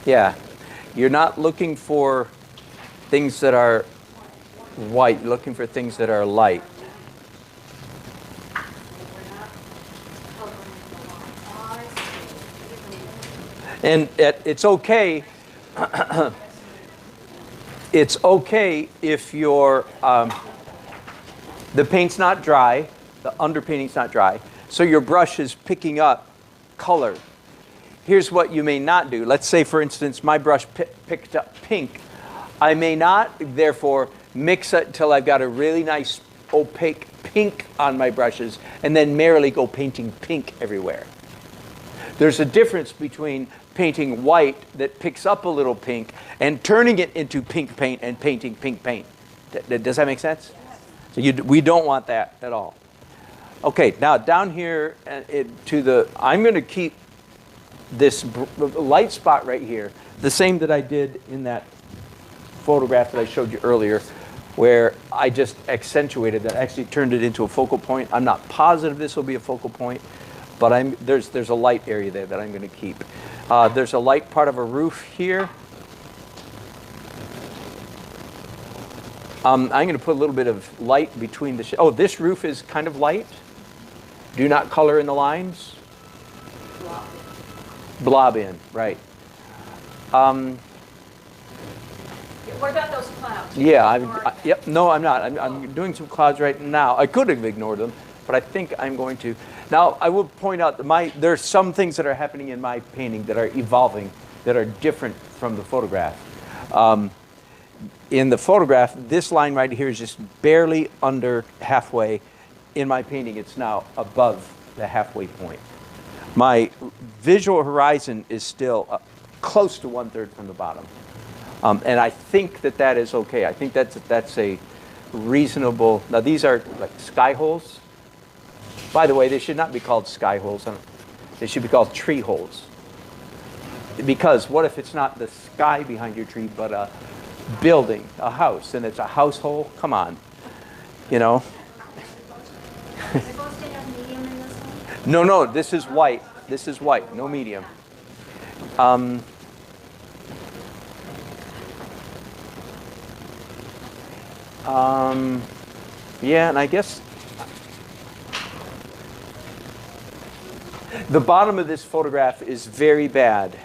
Yeah. You're not looking for things that are white. You're looking for things that are light. And it's okay. It's okay if your the paint's not dry, the underpainting's not dry, so your brush is picking up color. Here's what you may not do. Let's say, for instance, my brush picked up pink. I may not, therefore, mix it until I've got a really nice opaque pink on my brushes and then merrily go painting pink everywhere. There's a difference between painting white that picks up a little pink and turning it into pink paint and painting pink paint. Does that make sense? So we don't want that at all. Okay, now down here I'm going to keep this light spot right here, the same that I did in that photograph that I showed you earlier, where I just accentuated that, actually turned it into a focal point. I'm not positive this will be a focal point, but there's a light area there that I'm going to keep. There's a light part of a roof here. I'm going to put a little bit of light between the... Oh, this roof is kind of light. Do not color in the lines. Blob in, right. What about those clouds? Yeah, yep. No, I'm not. I'm doing some clouds right now. I could have ignored them, but I think I'm going to. Now, I will point out that there are some things that are happening in my painting that are evolving, that are different from the photograph. In the photograph, this line right here is just barely under halfway. In my painting, it's now above the halfway point. My visual horizon is still close to 1/3 from the bottom. And I think that is okay. I think that's a reasonable... Now, these are like sky holes. By the way, they should not be called sky holes. They should be called tree holes. Because what if it's not the sky behind your tree, but a building, a house, and it's a house hole? Come on. You know? Is it supposed to have medium in this one? No, this is white. This is white, no medium. Yeah, and I guess the bottom of this photograph is very bad.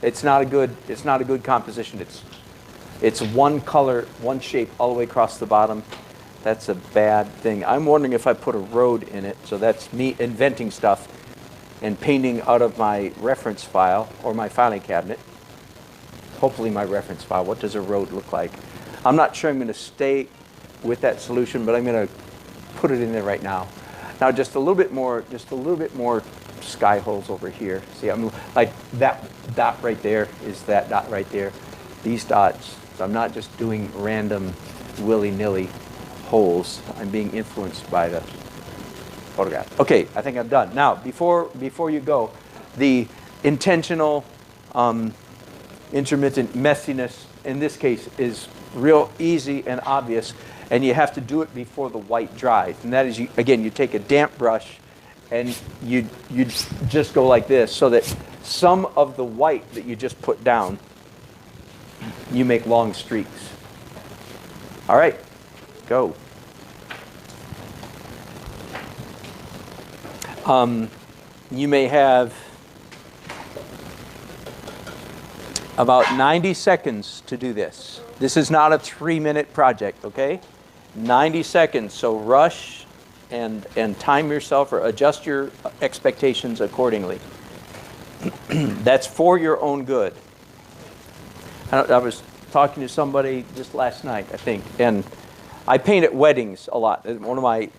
It's not a good composition. It's one color, one shape all the way across the bottom. That's a bad thing. I'm wondering if I put a road in it. So that's me inventing stuff and painting out of my reference file or my filing cabinet. Hopefully my reference file. What does a road look like? I'm not sure I'm going to stay with that solution, but I'm going to put it in there right now. Now just a little bit more sky holes over here. See, I'm like that dot right there is that dot right there. These dots. So I'm not just doing random willy-nilly holes. I'm being influenced by the photograph. Okay, I think I'm done. Now, before you go, the intentional intermittent messiness in this case is real easy and obvious, and you have to do it before the white dries. And that is, you take a damp brush and you just go like this so that some of the white that you just put down, you make long streaks. All right, go. You may have about 90 seconds to do this. This is not a 3-minute project, okay? 90 seconds, so rush and time yourself or adjust your expectations accordingly. That's for your own good. I was talking to somebody just last night, I think, and I paint at weddings a lot. One of my,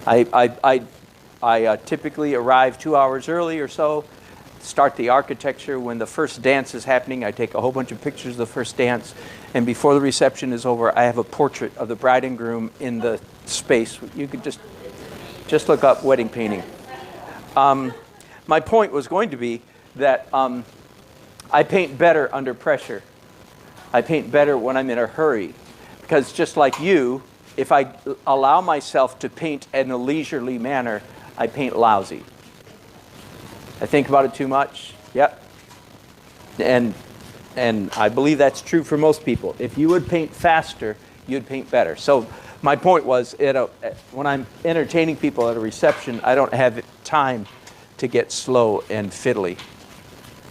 I typically arrive 2 hours early or so, start the architecture. When the first dance is happening, I take a whole bunch of pictures of the first dance, and before the reception is over, I have a portrait of the bride and groom in the space. You could just look up wedding painting. My point was going to be that I paint better under pressure. I paint better when I'm in a hurry, because just like you, if I allow myself to paint in a leisurely manner, I paint lousy. I think about it too much. Yep. And I believe that's true for most people. If you would paint faster, you'd paint better. So my point was, when I'm entertaining people at a reception, I don't have time to get slow and fiddly.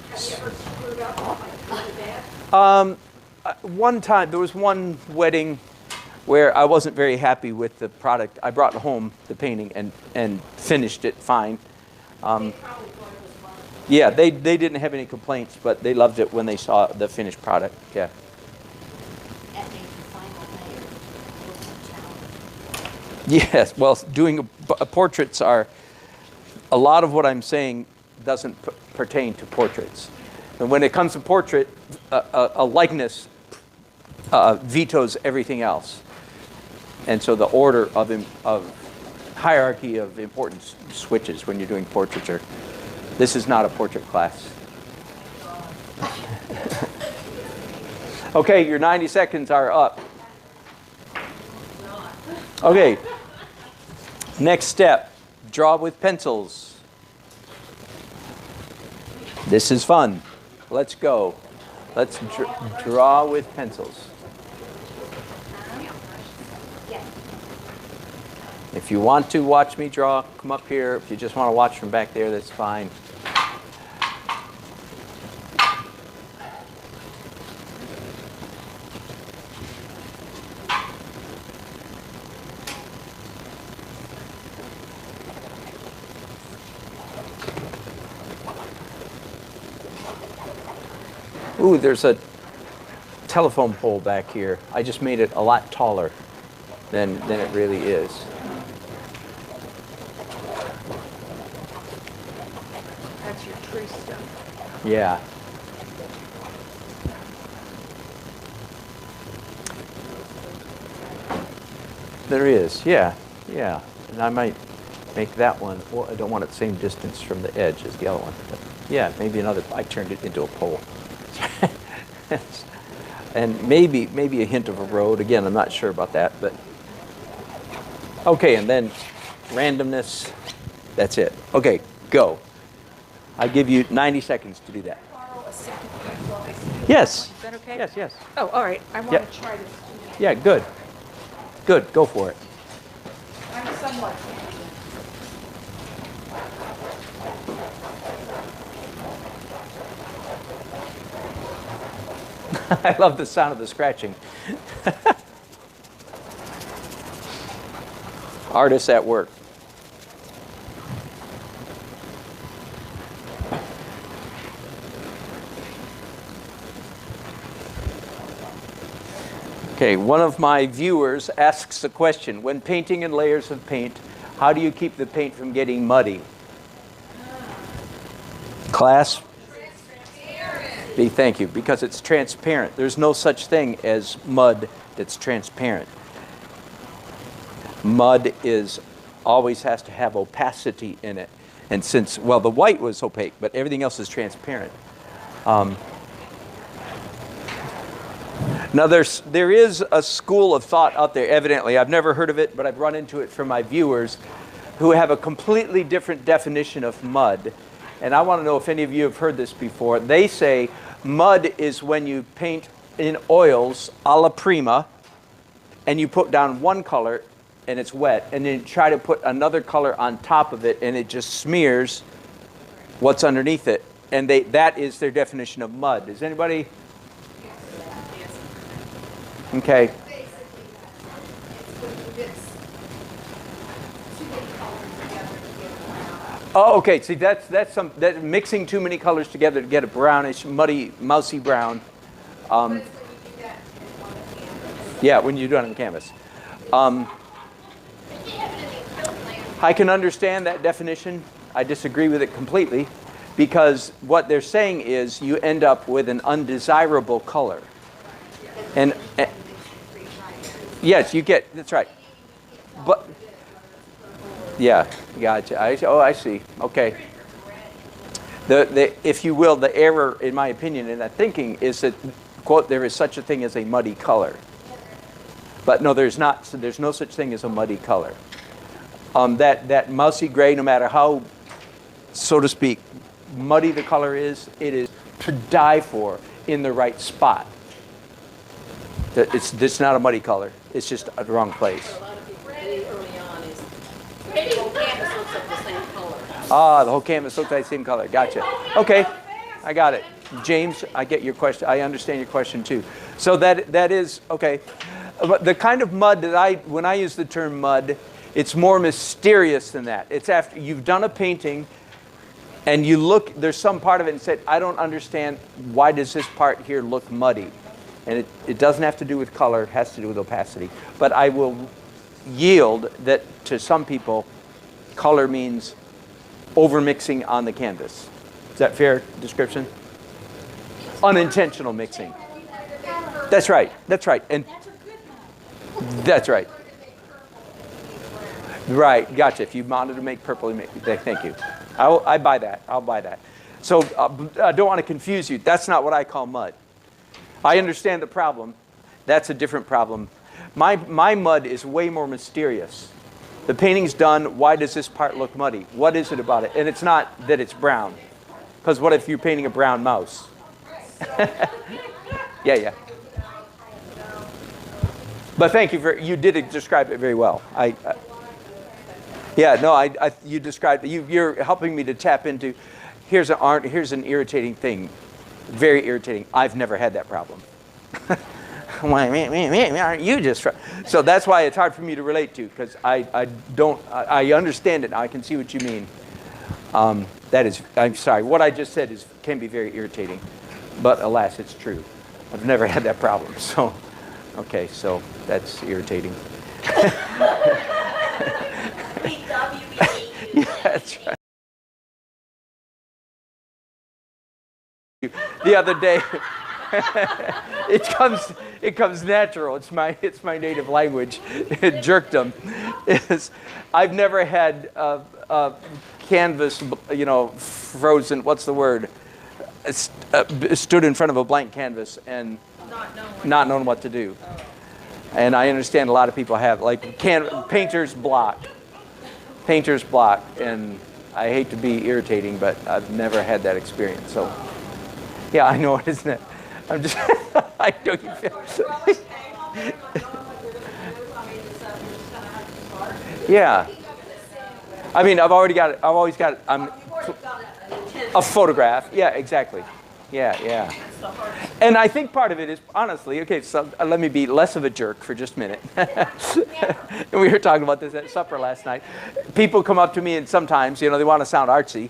Have you ever screwed up like that? One time, there was one wedding where I wasn't very happy with the product. I brought home the painting and finished it fine. They probably thought it was fun. Yeah, they didn't have any complaints, but they loved it when they saw the finished product. Yeah. That made the final layer was a challenge. Yes. Well, doing portraits are a lot of what I'm saying doesn't pertain to portraits. And when it comes to portrait, a likeness vetoes everything else. And so the order of hierarchy of importance switches when you're doing portraiture. This is not a portrait class. Okay, your 90 seconds are up. Okay. Next step, draw with pencils. This is fun. Let's go. Let's draw with pencils. If you want to watch me draw, come up here. If you just want to watch from back there, that's fine. Ooh, there's a telephone pole back here. I just made it a lot taller than it really is. That's your tree stuff. Yeah. There is, yeah, yeah. And I might make that one, well, I don't want it the same distance from the edge as the other one. But yeah, maybe another, I turned it into a pole. And maybe a hint of a road. Again, I'm not sure about that, but. Okay, and then randomness, that's it. Okay, go. I give you 90 seconds to do that. Borrow a second while I see. Yes. Is that okay? Yes, yes. Oh, all right. I want Yep. to try this. Yeah, good. Good, go for it. I'm somewhat. I love the sound of the scratching. Artists at work. Okay, one of my viewers asks a question. When painting in layers of paint, how do you keep the paint from getting muddy? Class? Thank you, because it's transparent. There's no such thing as mud that's transparent. Mud always has to have opacity in it. And since, well, the white was opaque, but everything else is transparent. Now, there is a school of thought out there, evidently. I've never heard of it, but I've run into it from my viewers who have a completely different definition of mud. And I want to know if any of you have heard this before. They say mud is when you paint in oils a la prima, and you put down one color, and it's wet, and then try to put another color on top of it, and it just smears what's underneath it. And that is their definition of mud. Is anybody? Okay. Oh, okay. See, that's mixing too many colors together to get a brownish, muddy, mousy brown. Yeah, when you do it on the canvas. I can understand that definition. I disagree with it completely, because what they're saying is you end up with an undesirable color. And yes, you get, that's right. But yeah, gotcha. I see. Okay. If you will, the error, in my opinion, in that thinking is that, quote, there is such a thing as a muddy color. But no, there's not. So there's no such thing as a muddy color. That mousy gray, no matter how, so to speak, muddy the color is, it is to die for in the right spot. It's not a muddy color. It's just a wrong place. A lot of people really early on is the whole canvas looks like the same color. Ah, the whole canvas looks like the same color. Gotcha. Okay, I got it. James, I get your question. I understand your question too. So that is, okay. But the kind of mud that when I use the term mud, it's more mysterious than that. It's after you've done a painting and you look, there's some part of it and said, I don't understand, why does this part here look muddy? And it doesn't have to do with color, it has to do with opacity. But I will yield that to some people, color means overmixing on the canvas. Is that fair description? Unintentional mixing. That's right, that's right. And that's right. Right, gotcha. If you wanted to make purple, thank you. I buy that, I'll buy that. So I don't want to confuse you. That's not what I call mud. I understand the problem. That's a different problem. My mud is way more mysterious. The painting's done. Why does this part look muddy? What is it about it? And it's not that it's brown. Because what if you're painting a brown mouse? Yeah. But thank you you did describe it very well. You described it. You're helping me to tap into. Here's an irritating thing. Very irritating. I've never had that problem. Aren't you just? So that's why it's hard for me to relate to, because I understand it. I can see what you mean. I'm sorry. What I just said can be very irritating, but alas, it's true. I've never had that problem. So, okay, so that's irritating. Yeah, that's right. The other day, it comes natural. It's my native language. Jerkdom is. I've never had canvas, frozen. What's the word? Stood in front of a blank canvas and not knowing what to do. And I understand a lot of people have, like, painter's block. Painter's block, and I hate to be irritating, but I've never had that experience. So, yeah, I know it, isn't it? I'm just, I know you feel. Yeah. I mean, I've always got a photograph. Yeah, exactly. Yeah. And I think part of it is, honestly, okay, so let me be less of a jerk for just a minute. And we were talking about this at supper last night. People come up to me and sometimes, they want to sound artsy,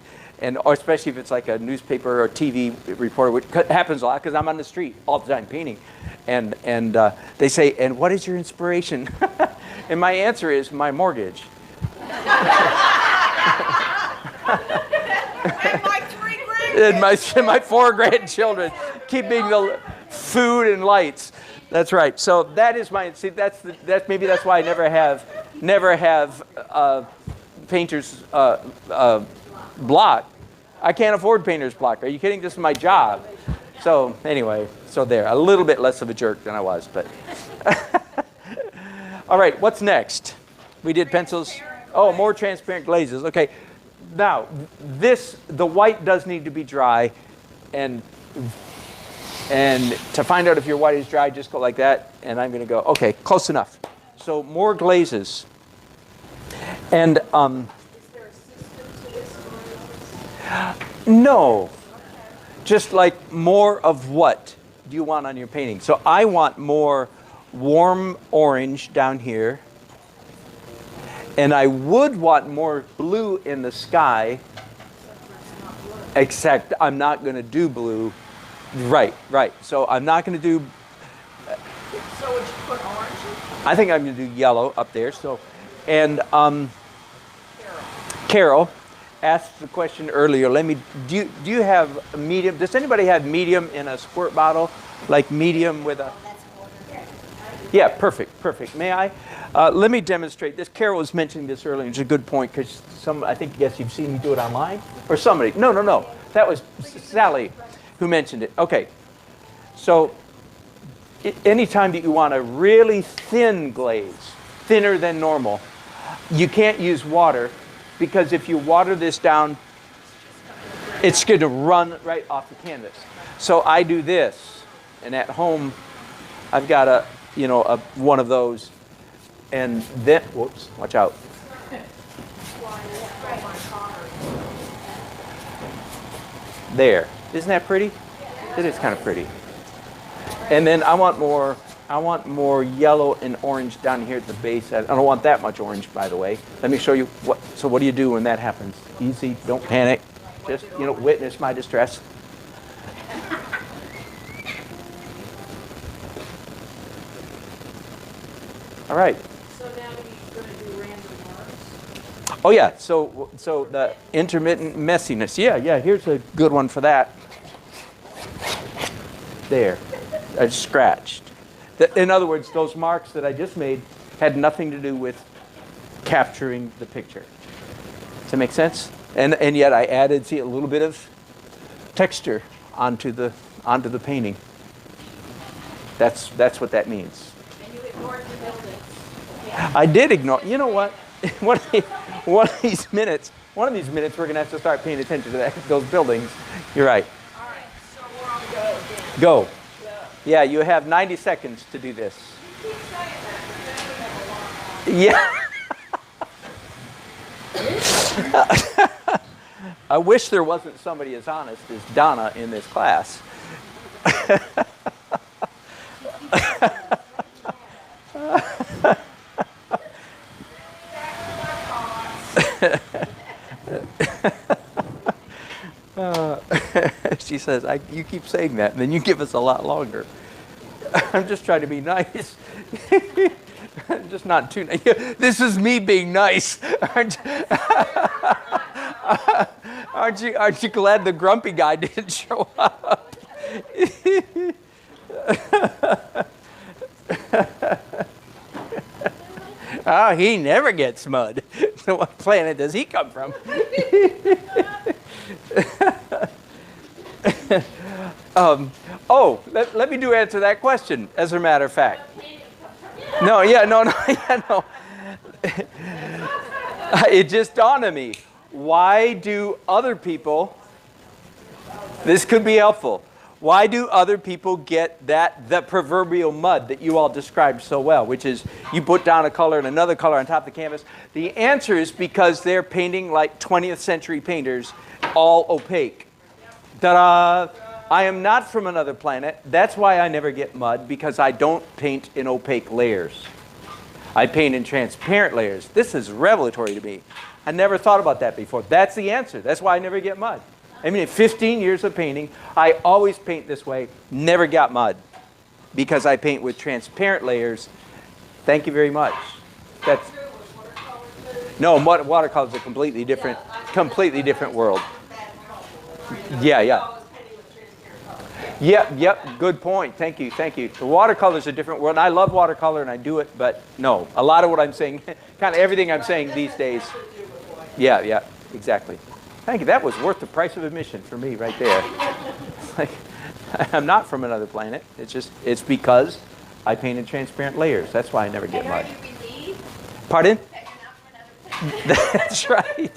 or especially if it's like a newspaper or TV reporter, which happens a lot because I'm on the street all the time painting. And they say, and what is your inspiration? And my answer is my mortgage. And my 4 grandchildren, keeping the food and lights. That's right. So that is my. See, that's why I never have painter's block. I can't afford painter's block. Are you kidding? This is my job. So anyway, a little bit less of a jerk than I was, but. All right, what's next? We did pencils. Oh, more transparent glazes. Okay. Now, the white does need to be dry, and to find out if your white is dry, just go like that, and I'm going to go, okay, close enough. So more glazes. And Is there a system to this? no, just like more of what do you want on your painting? So I want more warm orange down here. And I would want more blue in the sky, except I'm not going to do blue. Right. So I'm not going to do... So would you put orange? I think I'm going to do yellow up there. So, and Carol asked the question earlier. Do you have medium? Does anybody have medium in a squirt bottle? Like medium with a... Yeah, perfect. May I? Let me demonstrate this. Carol was mentioning this earlier. It's a good point because yes, you've seen me do it online? Or somebody. No. That was Sally who mentioned it. Okay. So anytime that you want a really thin glaze, thinner than normal, you can't use water because if you water this down, It's going to run right off the canvas. So I do this, and at home, I've got one of those, and then, whoops, watch out. There. Isn't that pretty? It is kind of pretty. And then I want more yellow and orange down here at the base. I don't want that much orange, by the way. Let me show you what do you do when that happens? Easy, don't panic. Just, witness my distress. All right. So now you're going to do random marks? Oh yeah, so the intermittent messiness. Yeah, here's a good one for that. There, I scratched. In other words, those marks that I just made had nothing to do with capturing the picture. Does that make sense? And yet I added, see, a little bit of texture onto the painting. That's what that means. And you ignored the buildings. I did ignore. You know what? One of these minutes, we're going to have to start paying attention to those buildings. You're right. All right, so we're on go again. Go. Yeah, you have 90 seconds to do this. You keep saying that, but then we have a long Yeah. I wish there wasn't somebody as honest as Donna in this class. She says, you keep saying that, and then you give us a lot longer. I'm just trying to be nice. I'm just not too nice. This is me being nice. Aren't you glad the grumpy guy didn't show up? Oh, he never gets mud. So what planet does he come from? Let me answer that question, as a matter of fact. No. It just dawned on me. Why do other people, this could be helpful, why do other people get the proverbial mud that you all described so well, which is you put down a color and another color on top of the canvas? The answer is because they're painting like 20th century painters, all opaque. Ta-da! I am not from another planet. That's why I never get mud, because I don't paint in opaque layers. I paint in transparent layers. This is revelatory to me. I never thought about that before. That's the answer. That's why I never get mud. I mean, in 15 years of painting, I always paint this way, never got mud, because I paint with transparent layers. Thank you very much. That's no, watercolor is a completely different world. Yeah. Yep, good point. Thank you. The watercolor is a different world. And I love watercolor and I do it, but no, a lot of what I'm saying, kind of everything I'm saying these days. Yeah, exactly. Thank you. That was worth the price of admission for me right there. It's like, I'm not from another planet. It's because I paint in transparent layers. That's why I never get mud. Pardon? That's right.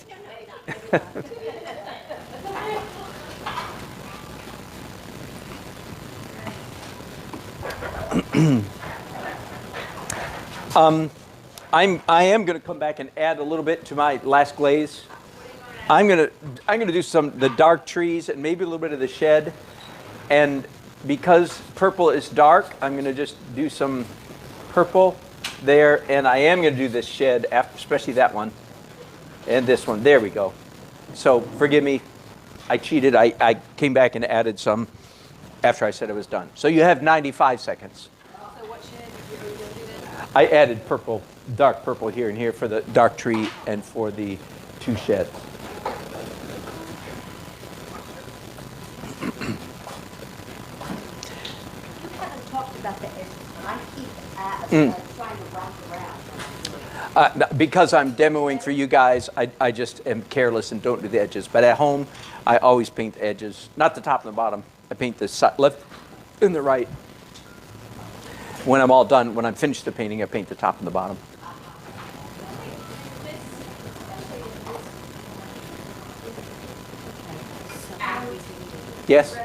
I am going to come back and add a little bit to my last glaze. I'm going to do the dark trees and maybe a little bit of the shed. And because purple is dark, I'm going to just do some purple there. And I am going to do this shed, especially that one and this one. There we go. So forgive me. I cheated. I came back and added some after I said it was done. So you have 95 seconds. Also, what shade did you do that? I added purple, dark purple here and here for the dark tree and for the two sheds. We haven't talked about the edges, but I keep trying to wrap around. Because I'm demoing for you guys, I just am careless and don't do the edges. But at home, I always paint the edges, not the top and the bottom. I paint the left and the right. When I'm all done, when I'm finished the painting, I paint the top and the bottom. So Yes?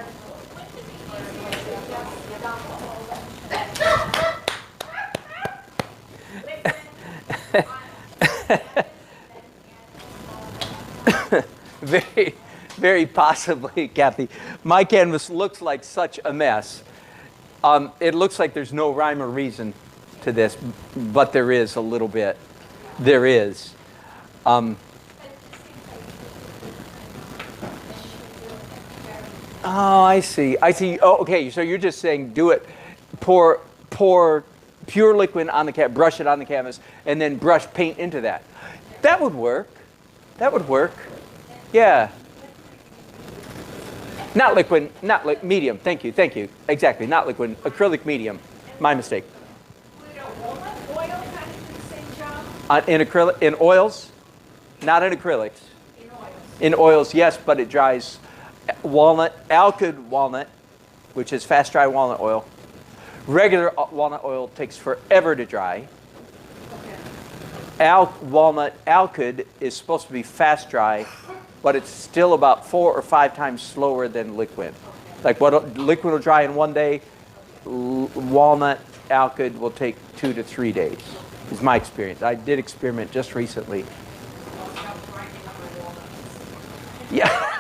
Very, very possibly, Kathy. My canvas looks like such a mess. It looks like there's no rhyme or reason to this, but there is a little bit. There is. Oh, I see. I see. Oh, okay. So you're just saying do it. Pour pure liquid on the canvas, brush it on the canvas, and then brush paint into that. That would work. That would work. Yeah. Not liquid, medium. Thank you. Exactly. Not liquid. Acrylic medium. My mistake. Would a walnut oil kind of do the same job? In oils, not in acrylics. In oils. In oils, yes, but it dries. Walnut, alkyd walnut, which is fast dry walnut oil. Regular walnut oil takes forever to dry. Walnut alkyd is supposed to be fast dry, but it's still about 4 or 5 times slower than liquid. Like what liquid will dry in 1 day, walnut alkyd will take 2 to 3 days, is my experience. I did experiment just recently. Yeah.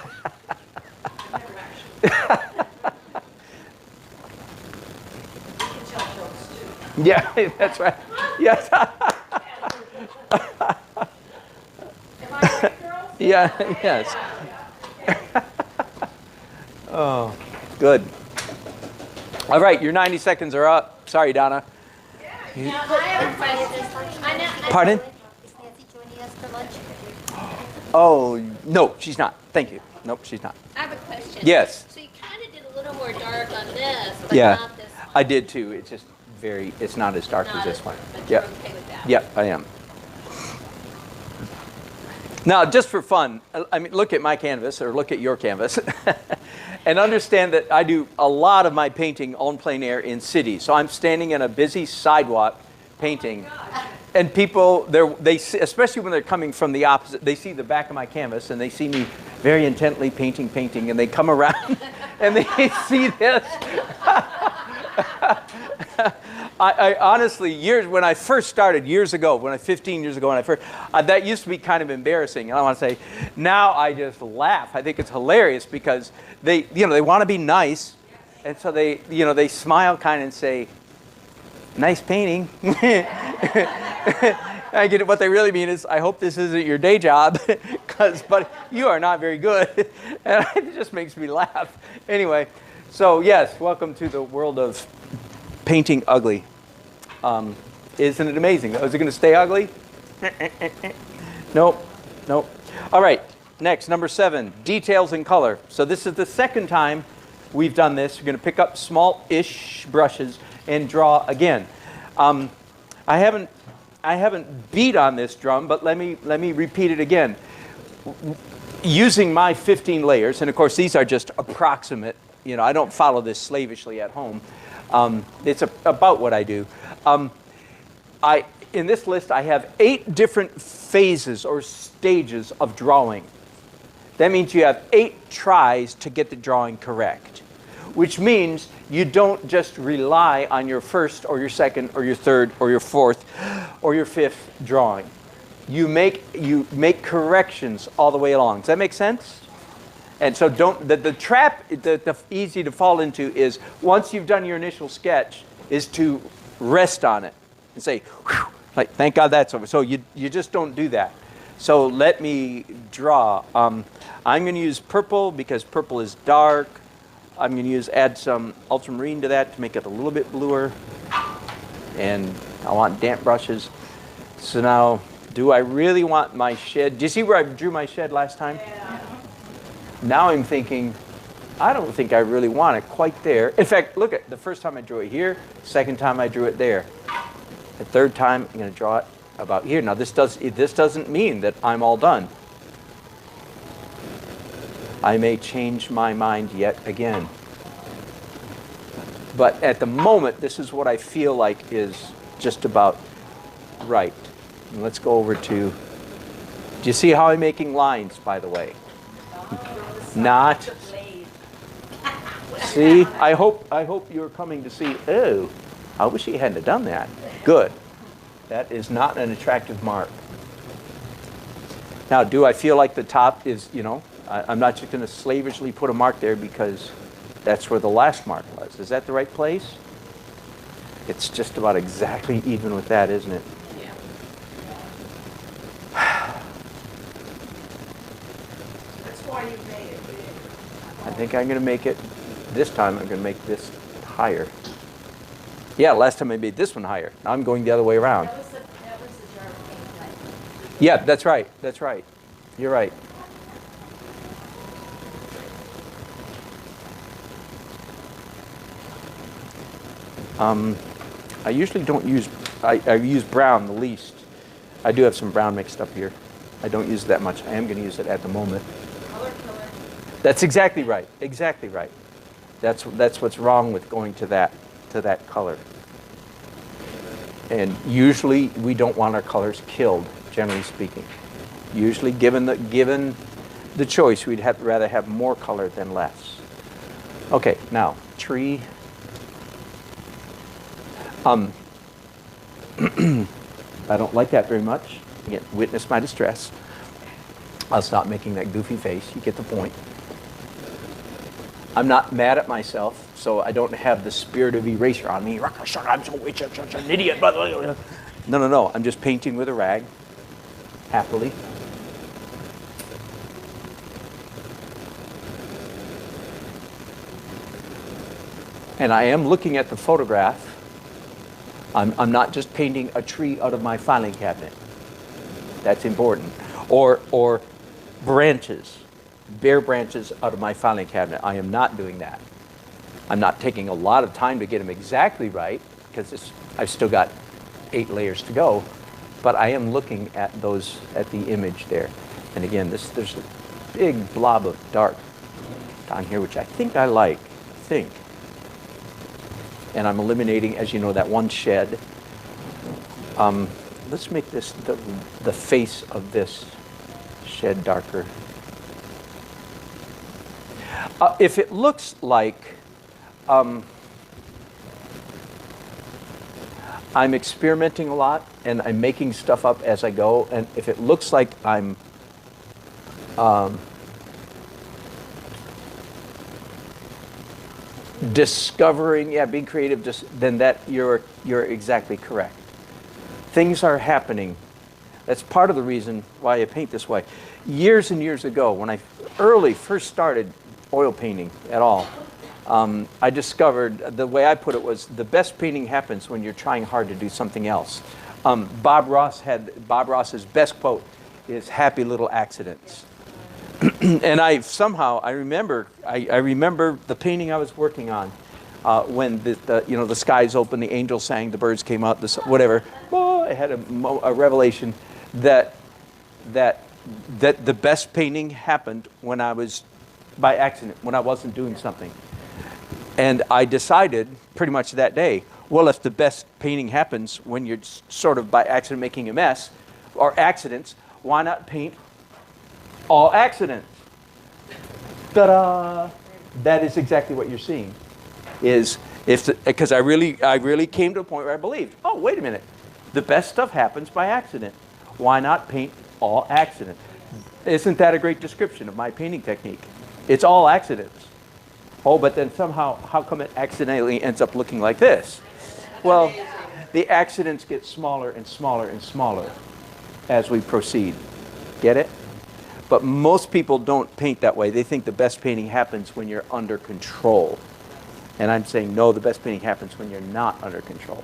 Yeah, that's right. Yes. Yeah, yes. Oh, good. All right, your 90 seconds are up. Sorry, Donna. Now, I have a question. Pardon? Is Nancy joining us for lunch? Oh, no, she's not. Thank you. Nope, she's not. I have a question. Yes. So you kind of did a little more dark on this, but Yeah, not this one. I did too. It's just it's not as dark as Not this as one. dark, but Yep. you're okay with that. Yep, I am. Now, just for fun, I mean, look at my canvas or look at your canvas and understand that I do a lot of my painting on plein air in cities. So I'm standing in a busy sidewalk painting. And people, they see, especially when they're coming from the opposite, they see the back of my canvas and they see me very intently painting, and they come around and they see this. I honestly, when I first started years ago, 15 years ago, that used to be kind of embarrassing. And I want to say, now I just laugh. I think it's hilarious because they want to be nice, and so they smile kind of and say, "Nice painting." I get it. What they really mean is, I hope this isn't your day job, but you are not very good, and it just makes me laugh. Anyway, so yes, welcome to the world of painting ugly. Isn't it amazing? Is it going to stay ugly? Nope. All right, next, number 7, details in color. So this is the second time we've done this. We're going to pick up small-ish brushes and draw again. I haven't beat on this drum, but let me repeat it again. Using my 15 layers, and of course these are just approximate. I don't follow this slavishly at home. It's about what I do. In this list, I have 8 different phases or stages of drawing. That means you have 8 tries to get the drawing correct, which means you don't just rely on your first or your second or your third or your fourth or your fifth drawing. You make corrections all the way along. Does that make sense? And so the trap, the easy to fall into is, once you've done your initial sketch, is to rest on it and say, whew, like, thank God that's over. So you just don't do that. So let me draw. I'm going to use purple because purple is dark. I'm going to add some ultramarine to that to make it a little bit bluer. And I want damp brushes. So now, do I really want my shed? Do you see where I drew my shed last time? Yeah. Now I'm thinking, I don't think I really want it quite there. In fact, look at the first time I drew it here, second time I drew it there. The third time I'm going to draw it about here. Now this doesn't mean that I'm all done. I may change my mind yet again. But at the moment, this is what I feel like is just about right. And let's go over to, do you see how I'm making lines, by the way? Not, See, I hope you're coming to see, oh, I wish he hadn't have done that. Good. That is not an attractive mark. Now, do I feel like the top is, I'm not just going to slavishly put a mark there because that's where the last mark was. Is that the right place? It's just about exactly even with that, isn't it? Yeah. That's why you made it big. I think I'm going to make it, this time I'm going to make this higher. Yeah, last time I made this one higher. Now I'm going the other way around. That was the jar of paint type. Yeah, that's right. That's right. You're right. I usually don't use, I use brown the least. I do have some brown mixed up here. I don't use that much. I am going to use it at the moment. Color killer. That's exactly right. Exactly right. That's what's wrong with going to that color. And usually we don't want our colors killed, generally speaking. Usually given the choice, we'd rather have more color than less. Okay, now tree. I don't like that very much. Again, witness my distress. I'll stop making that goofy face. You get the point. I'm not mad at myself, so I don't have the spirit of erasure on me. I'm such an idiot. No. I'm just painting with a rag, happily. And I am looking at the photograph. I'm not just painting a tree out of my filing cabinet. That's important. Or branches, bare branches out of my filing cabinet. I am not doing that. I'm not taking a lot of time to get them exactly right because I've still got 8 layers to go. But I am looking at the image there. And again, there's a big blob of dark down here, which I think I like. And I'm eliminating, as you know, that one shed. Let's make this the face of this shed darker. If it looks like I'm experimenting a lot and I'm making stuff up as I go, and if it looks like I'm discovering, being creative, then that you're exactly correct. Things are happening. That's part of the reason why I paint this way. Years and years ago, when I first started oil painting at all, I discovered, the way I put it was, the best painting happens when you're trying hard to do something else. Bob Ross's best quote is "happy little accidents." And I remember the painting I was working on when the skies opened, the angels sang, the birds came out, whatever. Oh, I had a revelation that the best painting happened when I was by accident, when I wasn't doing something. And I decided pretty much that day, well, if the best painting happens when you're sort of by accident making a mess, or accidents, why not paint all accidents? Ta-da! That is exactly what you're seeing. Because I really came to a point where I believed, oh, wait a minute, the best stuff happens by accident. Why not paint all accident? Isn't that a great description of my painting technique? It's all accidents. Oh, but then somehow, how come it accidentally ends up looking like this? Well, the accidents get smaller and smaller and smaller as we proceed. Get it? But most people don't paint that way. They think the best painting happens when you're under control. And I'm saying, no, the best painting happens when you're not under control.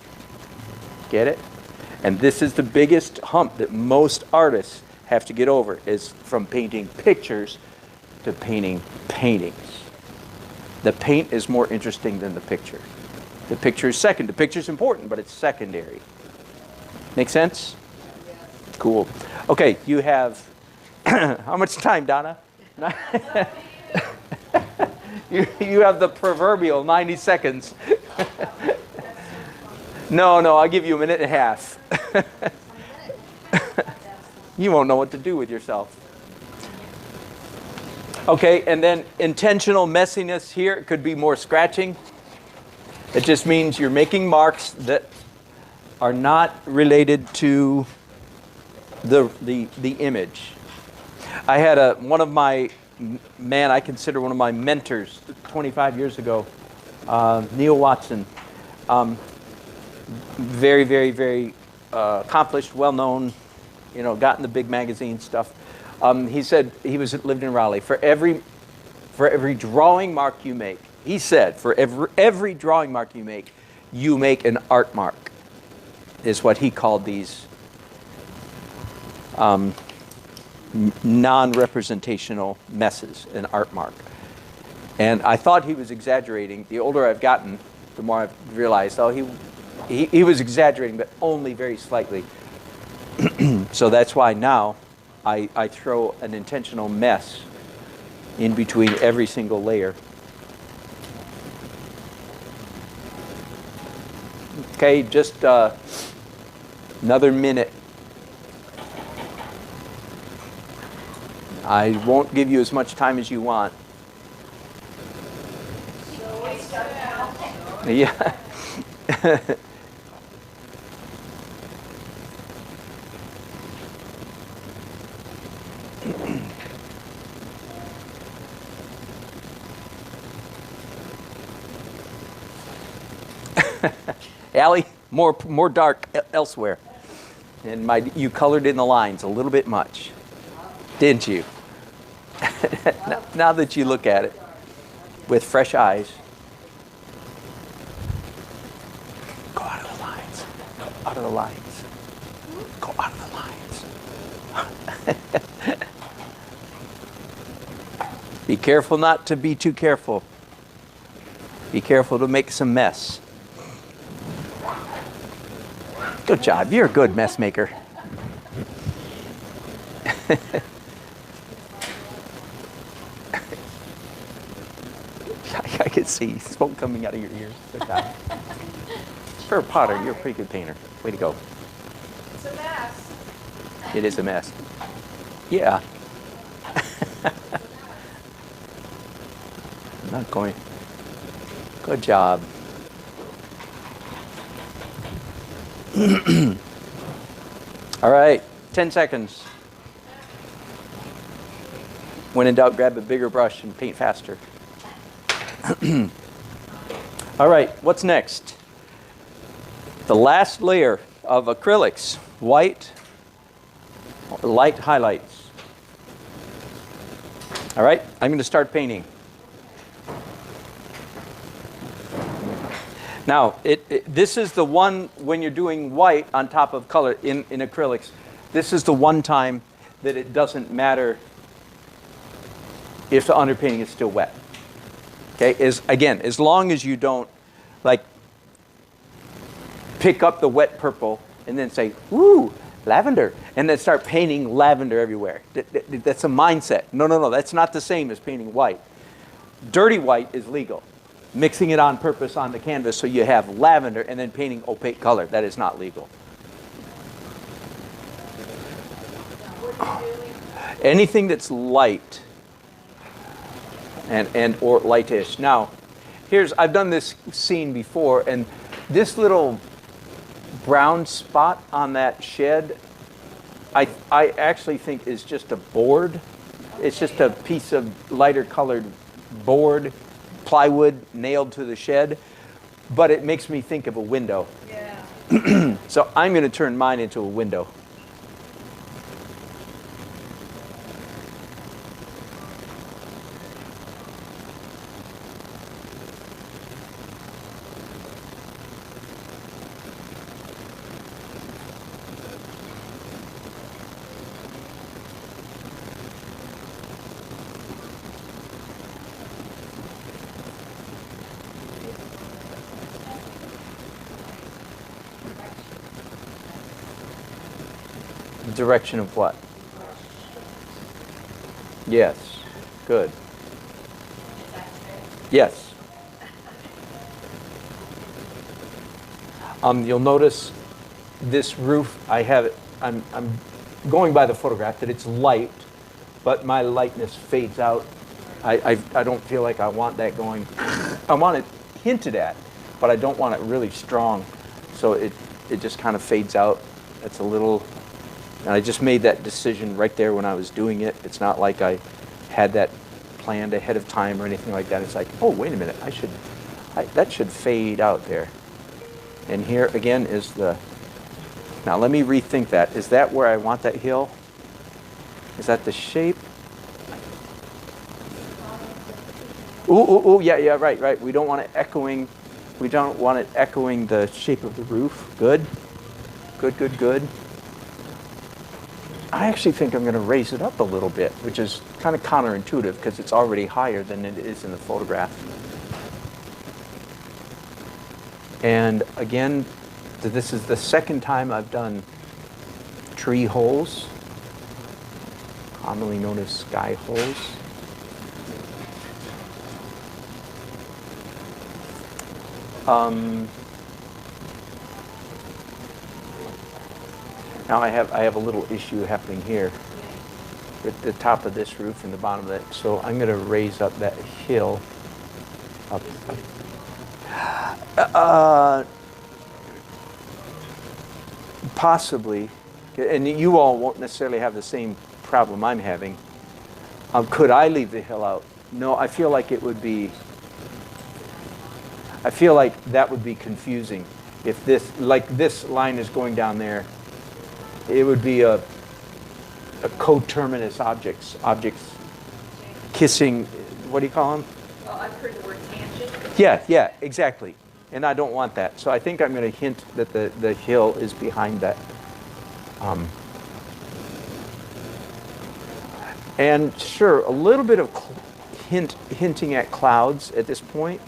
Get it? And this is the biggest hump that most artists have to get over, is from painting pictures to painting paintings. The paint is more interesting than the picture. The picture is second. The picture is important, but it's secondary. Make sense? Cool. Okay, you have... How much time, Donna? You have the proverbial 90 seconds. No, I'll give you a minute and a half. You won't know what to do with yourself. Okay, and then intentional messiness here, it could be more scratching. It just means you're making marks that are not related to the image. I had one of my, I consider one of my mentors 25 years ago, Neil Watson. Very, very, very accomplished, well-known, got in the big magazine stuff. He said he lived in Raleigh. For every drawing mark you make, he said, for every drawing mark you make an art mark, is what he called these non-representational messes, an art mark. And I thought he was exaggerating. The older I've gotten, the more I've realized, he was exaggerating, but only very slightly. So that's why now I throw an intentional mess in between every single layer. Okay, just another minute. I won't give you as much time as you want. Yeah. Allie, more dark elsewhere. And you colored in the lines a little bit much, didn't you? Now that you look at it with fresh eyes. Go out of the lines. Go out of the lines. Go out of the lines. Be careful not to be too careful. Be careful to make some mess. Good job. You're a good mess maker. I can see smoke coming out of your ears. Good job. For a potter, you're a pretty good painter. Way to go. It's a mess. It is a mess. Yeah. I'm not going. Good job. All right, 10 seconds. When in doubt, grab a bigger brush and paint faster. All right, what's next? The last layer of acrylics, white, light highlights. All right, I'm going to start painting. Now, this is the one, when you're doing white on top of color in acrylics, this is the one time that it doesn't matter if the underpainting is still wet. Okay, again, as long as you don't pick up the wet purple and then say, "Ooh, lavender," and then start painting lavender everywhere. That's a mindset. No, that's not the same as painting white. Dirty white is legal. Mixing it on purpose on the canvas so you have lavender and then painting opaque color, that is not legal. Anything that's light or lightish. Now, I've done this scene before, and this little brown spot on that shed, I actually think is just a board. It's just a piece of lighter colored board, plywood nailed to the shed, but it makes me think of a window. Yeah. So I'm going to turn mine into a window. Direction of what? Yes. Good. Yes. You'll notice this roof, I'm going by the photograph that it's light, but my lightness fades out I don't feel like I want that going. I want it hinted at, but I don't want it really strong. So it just kind of fades out. It's a little, and I just made that decision right there when I was doing it. It's not like I had that planned ahead of time or anything like that. It's like, oh, wait a minute, that should fade out there. And here again is the, now let me rethink that. Is that where I want that hill? Is that the shape? Ooh, yeah, right. We don't want it echoing the shape of the roof. Good. I actually think I'm going to raise it up a little bit, which is kind of counterintuitive because it's already higher than it is in the photograph. And again, this is the second time I've done tree holes, commonly known as sky holes. Now I have a little issue happening here with the top of this roof and the bottom of it. So I'm going to raise up that hill up. Possibly, and you all won't necessarily have the same problem I'm having. Could I leave the hill out? No, I feel like that would be confusing. If this line is going down there, it would be a coterminous objects kissing, what do you call them? Well, I've heard the word tangent. Yeah, exactly. And I don't want that. So I think I'm going to hint that the hill is behind that. And sure, a little bit of hinting at clouds at this point.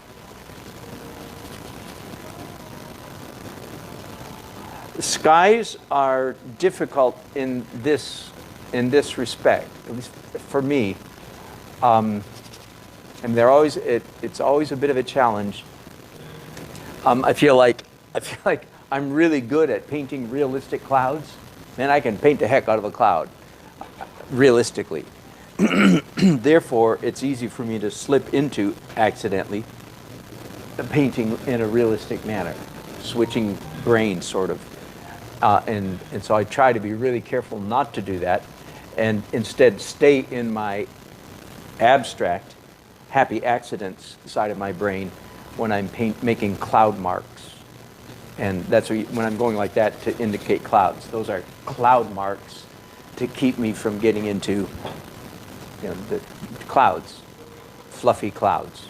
Skies are difficult in this respect, at least for me. And it's always a bit of a challenge. I feel like I'm really good at painting realistic clouds. Man, I can paint the heck out of a cloud, realistically. Therefore, it's easy for me to slip into, accidentally, the painting in a realistic manner, switching brains, sort of. And so I try to be really careful not to do that, and instead stay in my abstract, happy accidents side of my brain when I'm making cloud marks. And that's when I'm going like that to indicate clouds. Those are cloud marks to keep me from getting into, the clouds, fluffy clouds.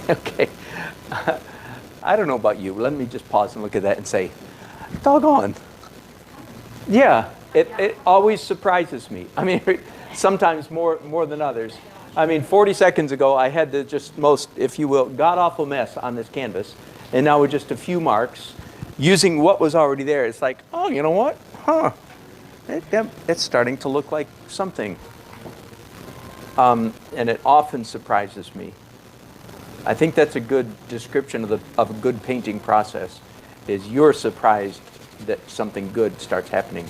Okay. I don't know about you. Let me just pause and look at that and say, doggone. Yeah, it always surprises me. I mean, sometimes more than others. I mean, 40 seconds ago, I had the just most, if you will, god-awful mess on this canvas. And now with just a few marks, using what was already there, it's like, oh, you know what? It's starting to look like something. And it often surprises me. I think that's a good description of a good painting process, is you're surprised that something good starts happening.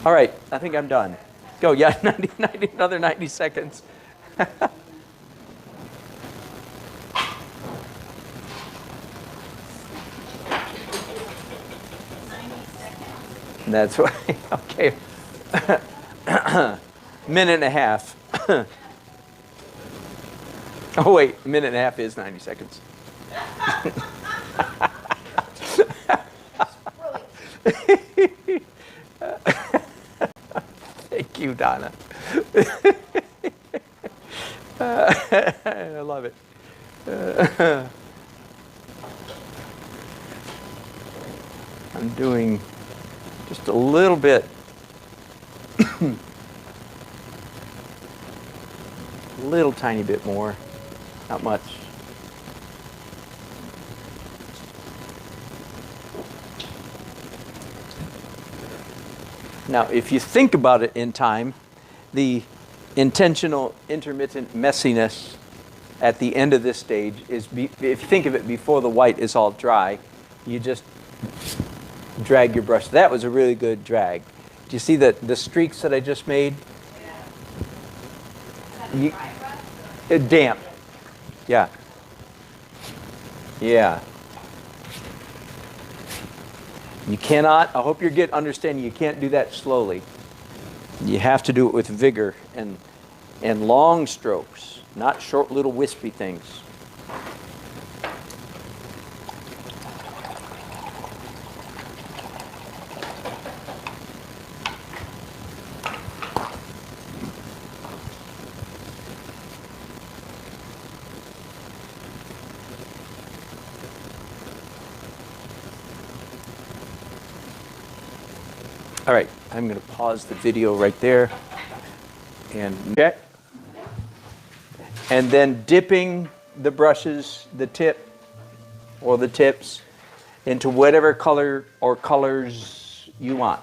All right, I think I'm done. Go, yeah, 90, another 90 seconds. That's right, okay. Minute and a half. Oh wait, a minute and a half is 90 seconds. Thank you, Donna. I love it. I'm doing just a little bit. A little tiny bit more, not much. Now, if you think about it in time, the intentional intermittent messiness at the end of this stage is, if you think of it before the white is all dry, you just drag your brush. That was a really good drag. Do you see the streaks that I just made? You, damp. Yeah. Yeah. You cannot, I hope you're understanding, you can't do that slowly. You have to do it with vigor and long strokes, not short little wispy things. All right, I'm going to pause the video right there and check. And then dipping the brushes, the tip or the tips, into whatever color or colors you want.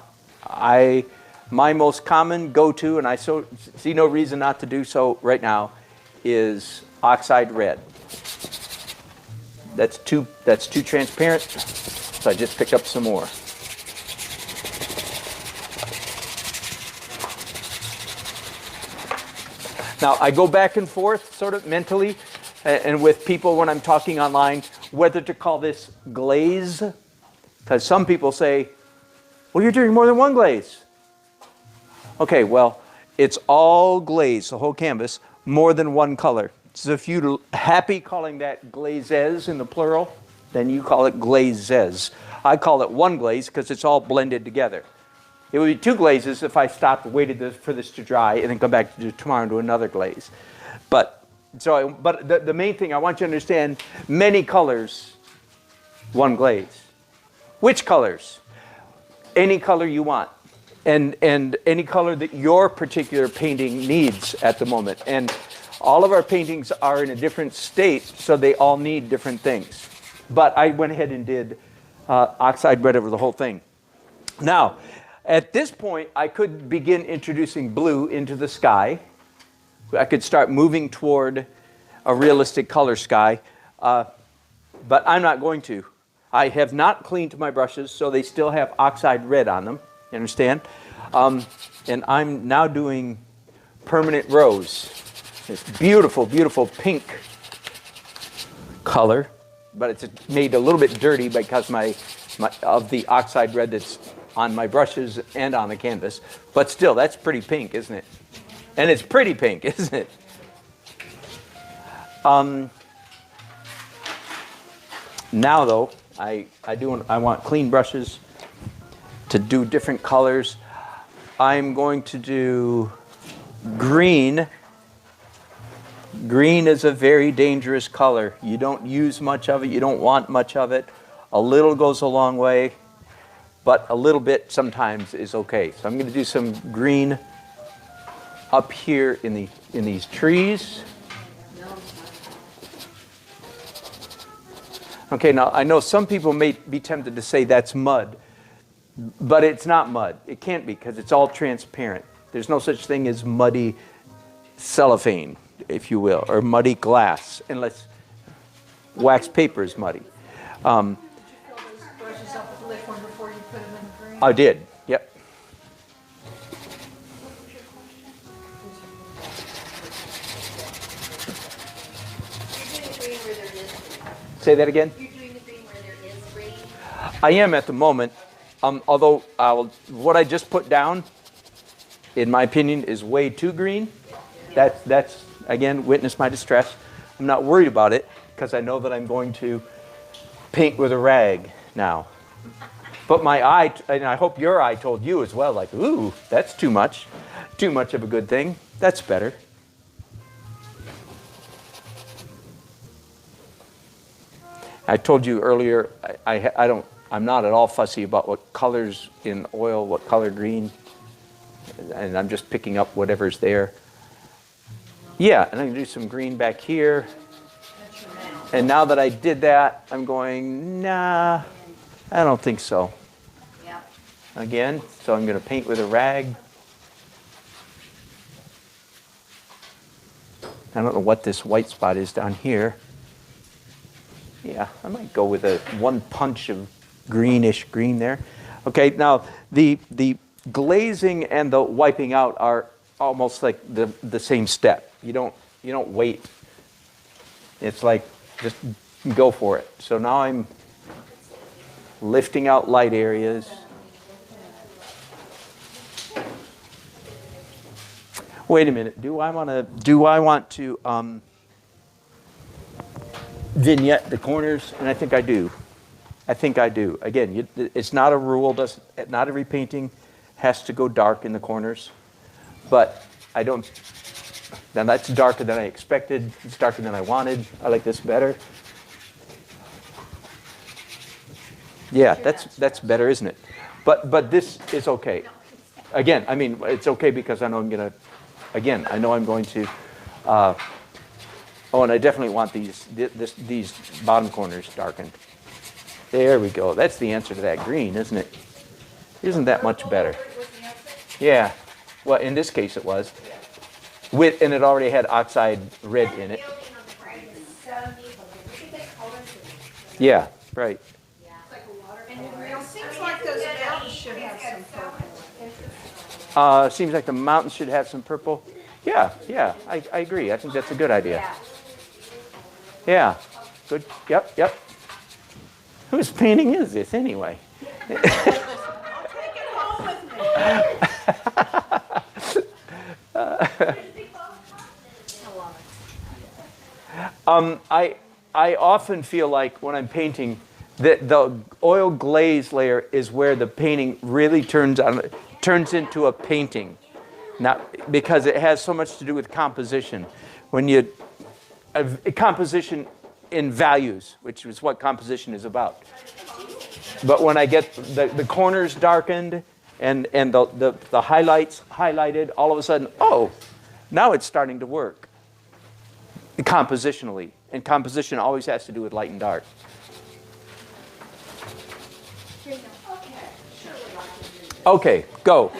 My most common go-to, and I see no reason not to do so right now, is oxide red. That's too transparent, so I just picked up some more. Now, I go back and forth sort of mentally and with people when I'm talking online whether to call this glaze, because some people say, well, you're doing more than one glaze. Okay, well, it's all glaze, the whole canvas, more than one color. So if you're happy calling that glazes in the plural, then you call it glazes. I call it one glaze because it's all blended together. It would be two glazes if I stopped and waited for this to dry and then come back to tomorrow and do another glaze. But the main thing I want you to understand, many colors, one glaze. Which colors? Any color you want. And any color that your particular painting needs at the moment. And all of our paintings are in a different state, so they all need different things. But I went ahead and did oxide red over the whole thing. Now, at this point, I could begin introducing blue into the sky. I could start moving toward a realistic color sky, but I'm not going to. I have not cleaned my brushes, so they still have oxide red on them. You understand? And I'm now doing permanent rose. This beautiful, beautiful pink color, but it's made a little bit dirty because of the oxide red that's on my brushes and on the canvas. But still, that's pretty pink, isn't it? And it's pretty pink, isn't it? Now, though, I want clean brushes to do different colors. I'm going to do green. Green is a very dangerous color. You don't use much of it. You don't want much of it. A little goes a long way, but a little bit sometimes is okay. So I'm going to do some green up here in these trees. Okay, now I know some people may be tempted to say that's mud, but it's not mud. It can't be because it's all transparent. There's no such thing as muddy cellophane, if you will, or muddy glass, unless wax paper is muddy. Did you fill those brushes up with liquid before you put them in the green? I did, yep. You're doing green where there is green. Say that again? You're doing the green where there is green. I am at the moment, although what I just put down, in my opinion, is way too green. That's again, witness my distress. I'm not worried about it because I know that I'm going to paint with a rag now. But my eye, and I hope your eye told you as well, like, ooh, that's too much of a good thing. That's better. I told you earlier, I'm not at all fussy about what colors in oil, what color green, and I'm just picking up whatever's there. Yeah, and I'm gonna do some green back here. And now that I did that, I'm going, nah, I don't think so. Yeah. Again, so I'm gonna paint with a rag. I don't know what this white spot is down here. Yeah, I might go with a one punch of greenish green there. Okay, now the glazing and the wiping out are almost like the same step. You don't wait. It's like just go for it. So now I'm lifting out light areas. Wait a minute. Do I want to vignette the corners? And I think I do. Again, it's not a rule. Not every painting has to go dark in the corners, but I don't. Now that's darker than I expected. It's darker than I wanted. I like this better. Yeah, that's better, isn't it? But this is okay. Again, I mean, it's okay because I know I'm gonna. Again, I know I'm going to. Oh, and I definitely want these bottom corners darkened. There we go. That's the answer to that green, isn't it? Isn't that much better? Yeah. Well, in this case, it was. And it already had oxide red in it. Yeah. Right. It seems like those mountains should have some purple. Seems like the mountains should have some purple. Yeah, I agree. I think that's a good idea. Yeah, good. Yep. Whose painting is this anyway? I'll take it home with me. I often feel like when I'm painting that the oil glaze layer is where the painting really turns into a painting. Not because it has so much to do with composition. Composition in values, which is what composition is about. But when I get the corners darkened and the highlights highlighted, all of a sudden, oh, now it's starting to work compositionally. And composition always has to do with light and dark. Okay, go.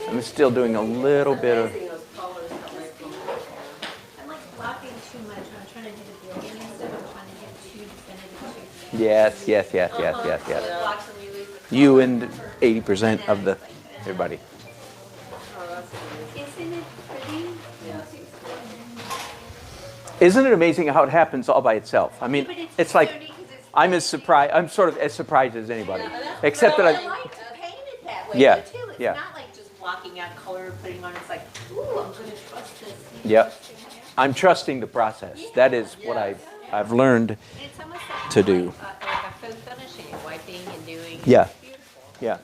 I'm still doing a little bit of. I'm like blocking too much. I'm trying to do the building and stuff. I'm trying to get too definitive. Yes. Blocks and we lose the You and 80% of the everybody. Isn't it pretty? Isn't it amazing how it happens all by itself? I mean, But it's so like neat 'cause it's I'm as surprised. I'm sort of as surprised as anybody, except that I I. like to paint it that way Yeah, too. It's yeah. not like just blocking out color, putting on. It's like, ooh, I'm going to trust this. Yep. I'm trusting the process. That is what I've learned. And it's almost like, To do. like a faux finishing, wiping and doing. Yeah. It's beautiful. Yeah.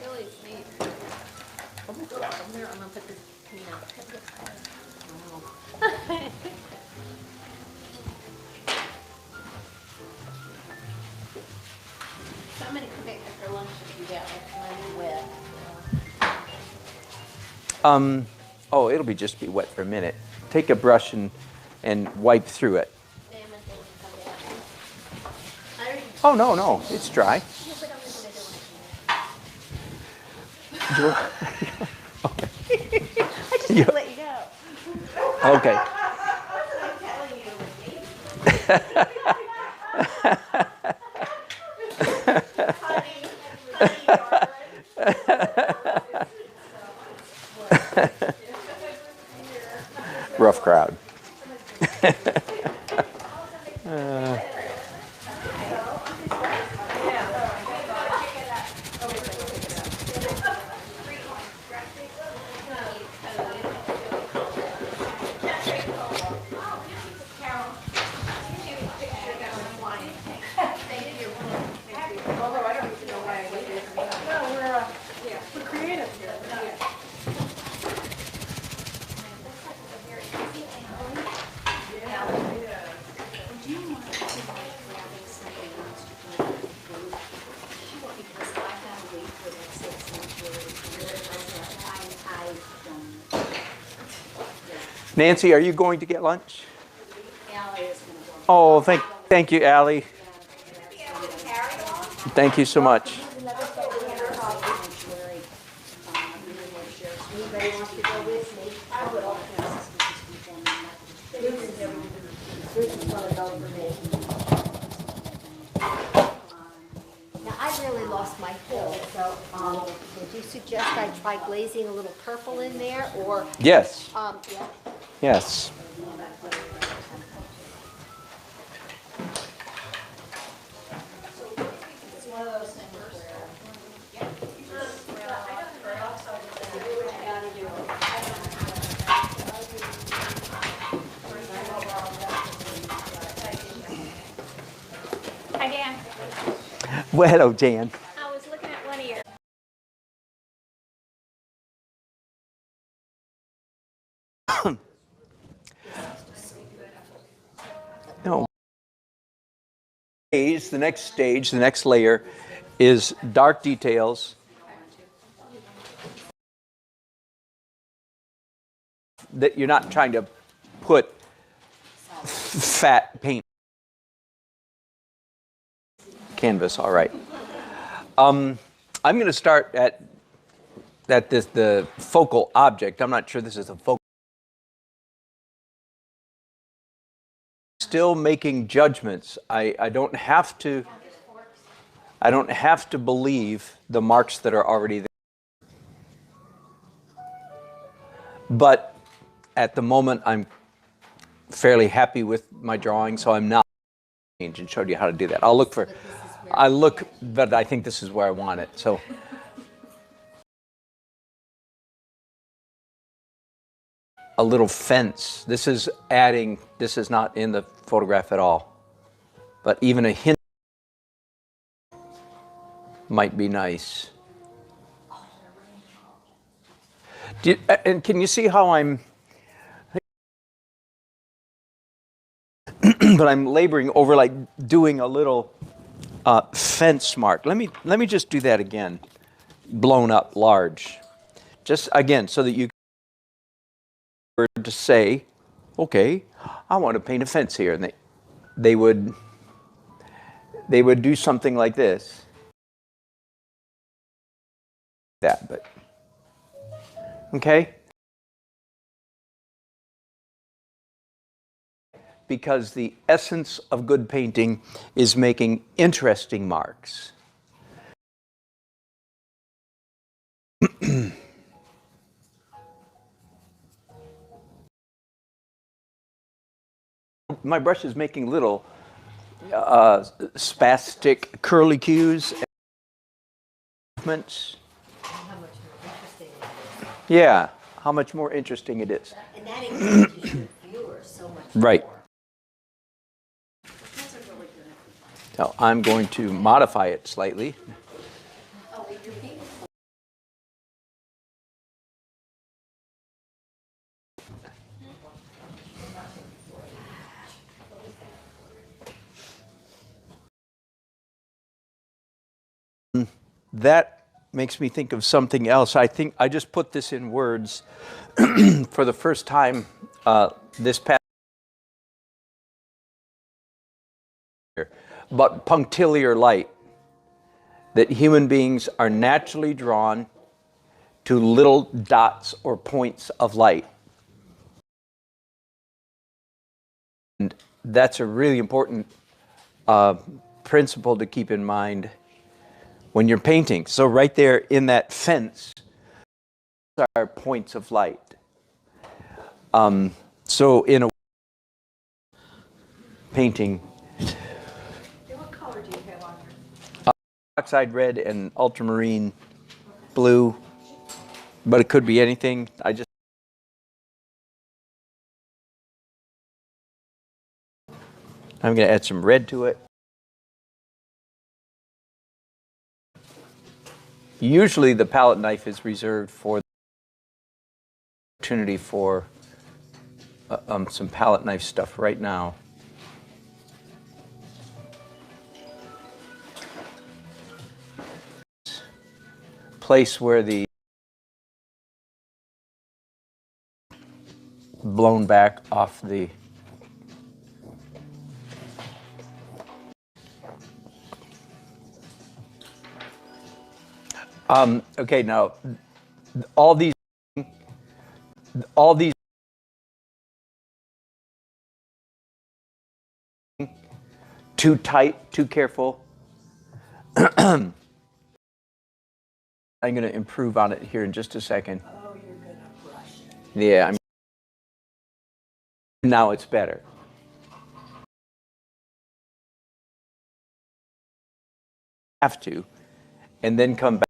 Really neat. I'm gonna put this, So I'm gonna come back after lunch and do that, like mine wet. Oh, it'll just be wet for a minute. Take a brush and wipe through it. Then I'm gonna come back. I already, Oh no, it's dry. no, but I'm gonna do it. I just Yeah. wanna let you know. Okay. I'm telling you. Rough crowd. Although I don't even know why I did it. No, we're creative here. Nancy, are you going to get lunch? Allie is gonna go. Oh, thank you, Allie. Thank you so much. Anybody wants to go with me? I would also. This is gonna go for me. Now, I really lost my fill, so, would you suggest I try glazing a little purple in there, or? Yes. Yeah. Yes. Hi, Dan. Well, hello, Jan. I was looking at one of your. No. The next stage, the next layer is dark details. That you're not trying to put fat paint canvas. All right. I'm going to start at the focal object. I'm not sure this is a focal. Still making judgments. I don't have to. I don't have to believe the marks that are already there. But at the moment, I'm fairly happy with my drawing, so I'm not change and showed you how to do that. I'll look for. But I think this is where I want it. So. A little fence. This is adding. This is not in the photograph at all. But even a hint might be nice. And can you see how I'm? But I'm laboring over like doing a little fence mark. Let me just do that again, blown up large, just again so that you were to say, okay, I want to paint a fence here, and they would do something like this. That, but okay. Because the essence of good painting is making interesting marks. My brush is making little spastic curlicues and movements. How much more interesting it is. Yeah, how much more interesting it is. And that engages your viewers so much more. Right. So I'm going to modify it slightly. Oh, with your feet? That makes me think of something else. I think I just put this in words for the first time this past year. But punctiliar light, that human beings are naturally drawn to little dots or points of light. And that's a really important principle to keep in mind when you're painting. So right there in that fence are points of light. So in a painting, What color do you have on your? oxide red and ultramarine blue, but it could be anything. I'm going to add some red to it. Usually the palette knife is reserved for the opportunity for some palette knife stuff right now. Place where the blown back off the Okay, now all these all these too tight, too careful. I'm going to improve on it here in just a second. Oh, you're gonna brush it. Yeah, now it's better. Have to, and then come back.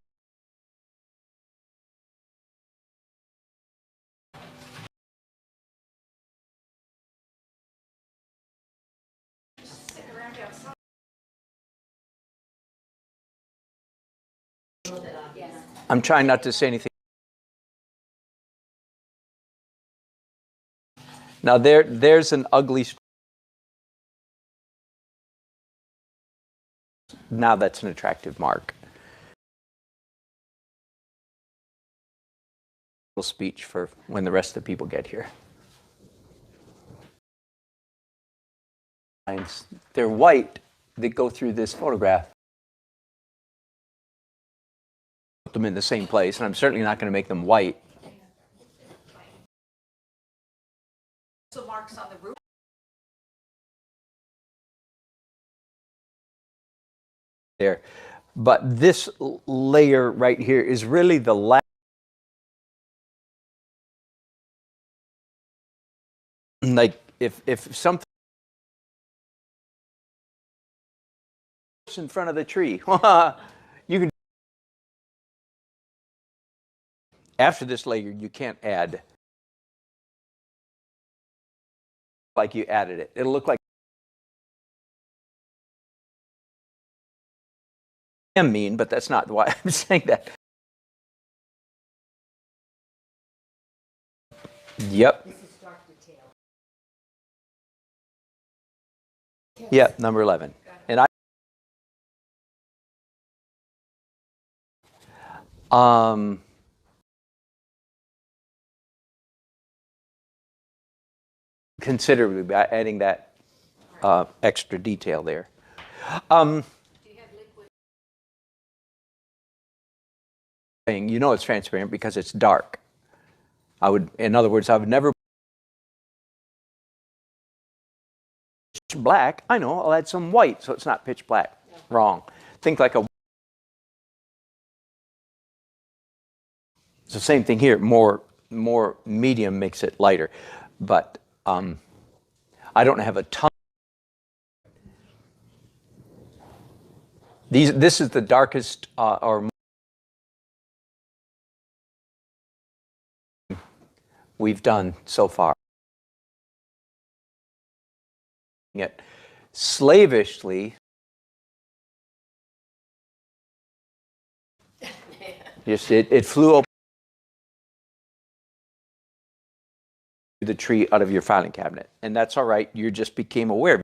Sit around outside. I'm trying not to say anything. Now there's an ugly. Now that's an attractive mark. Speech for when the rest of the people get here. They're white that go through this photograph. Put them in the same place, and I'm certainly not going to make them white. So marks on the roof. There, but this layer right here is really the last. Like if something in front of the tree, you can. After this layer, you can't add like you added it. It'll look like. I am mean, but that's not why I'm saying that. Yep. This is dark detail. Yep, number 11. And considerably by adding that extra detail there. You know it's transparent because it's dark. In other words, I would never pitch black. I know, I'll add some white so it's not pitch black. No. Wrong. Think like a. It's the same thing here. More medium makes it lighter, but I don't have a ton. This is the darkest or we've done so far. It slavishly. Just it flew open the tree out of your filing cabinet, and that's all right. You just became aware.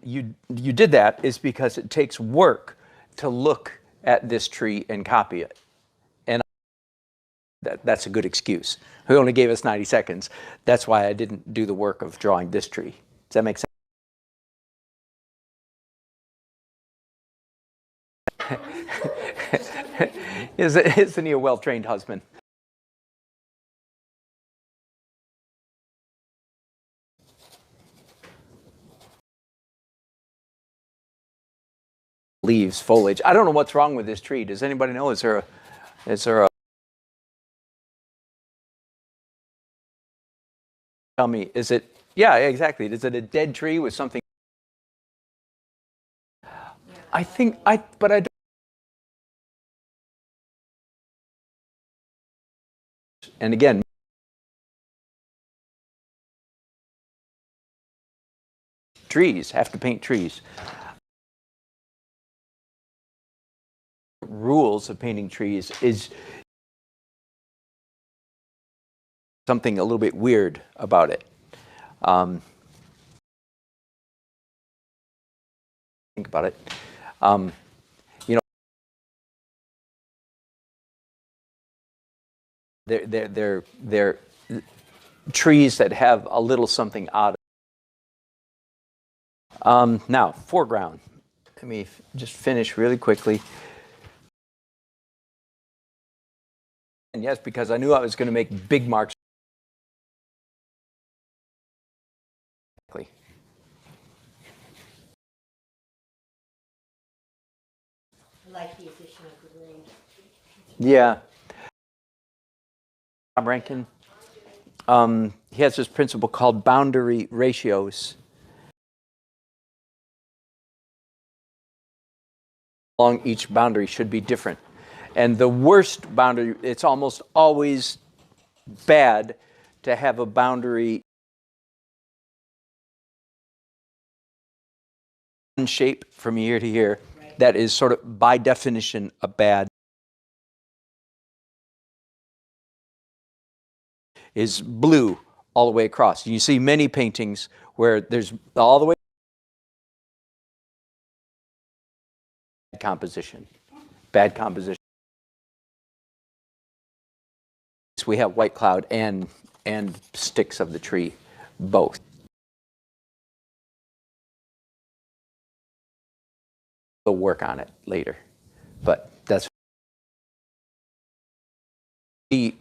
You did that is because it takes work to look at this tree and copy it. And that's a good excuse. We only gave us 90 seconds. That's why I didn't do the work of drawing this tree. Does that make sense? Isn't he a well-trained husband? Leaves, foliage. I don't know what's wrong with this tree. Does anybody know? Is there a tell me, is it, yeah, exactly. Is it a dead tree with something? I think, but I don't. And again, trees, have to paint trees. Rules of painting trees is something a little bit weird about it. Think about it. You know, they're trees that have a little something odd. Now, foreground. Let me just finish really quickly. And yes, because I knew I was going to make big marks. I like the addition of the grade. Yeah. Bob Rankin, he has this principle called boundary ratios. Along each boundary should be different. And the worst boundary, it's almost always bad to have a boundary shape from year to year. Right. That is sort of by definition a bad. Is blue all the way across. You see many paintings where there's all the way composition, bad composition. So we have white cloud and sticks of the tree, both. We'll work on it later, but that's the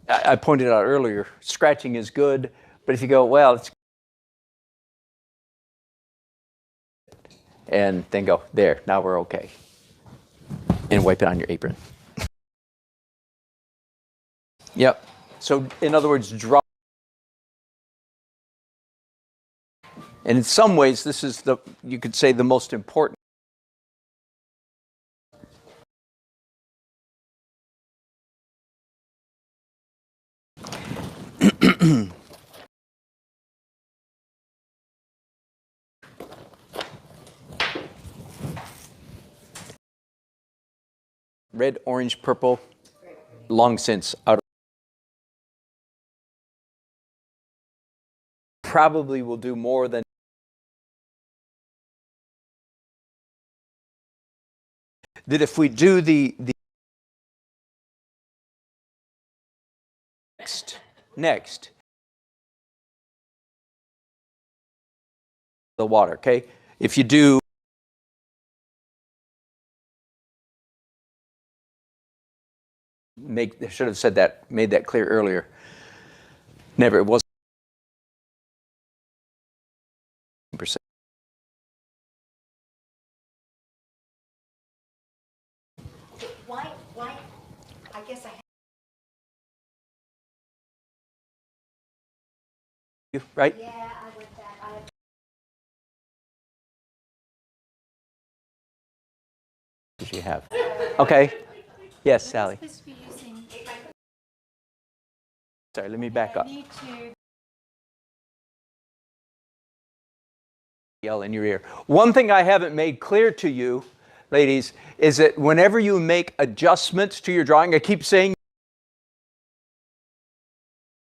I pointed out earlier, scratching is good, but if you go, well, it's, and then go, there, now we're okay. And wipe it on your apron. Yep. So in other words, draw. And in some ways, this is the, you could say, the most important. Red, orange, purple, long since out of. Probably will do more than. That if we do the next, the water, okay? If you do I should have said that, made that clear earlier. Never, it wasn't percent. Why, I guess I have. You, right? Yeah, I went back. I have. Did you have? Okay. Yes, Sally. Supposed to be using. Sorry, let me back up. I need to. Yell in your ear. One thing I haven't made clear to you, ladies, is that whenever you make adjustments to your drawing, I keep saying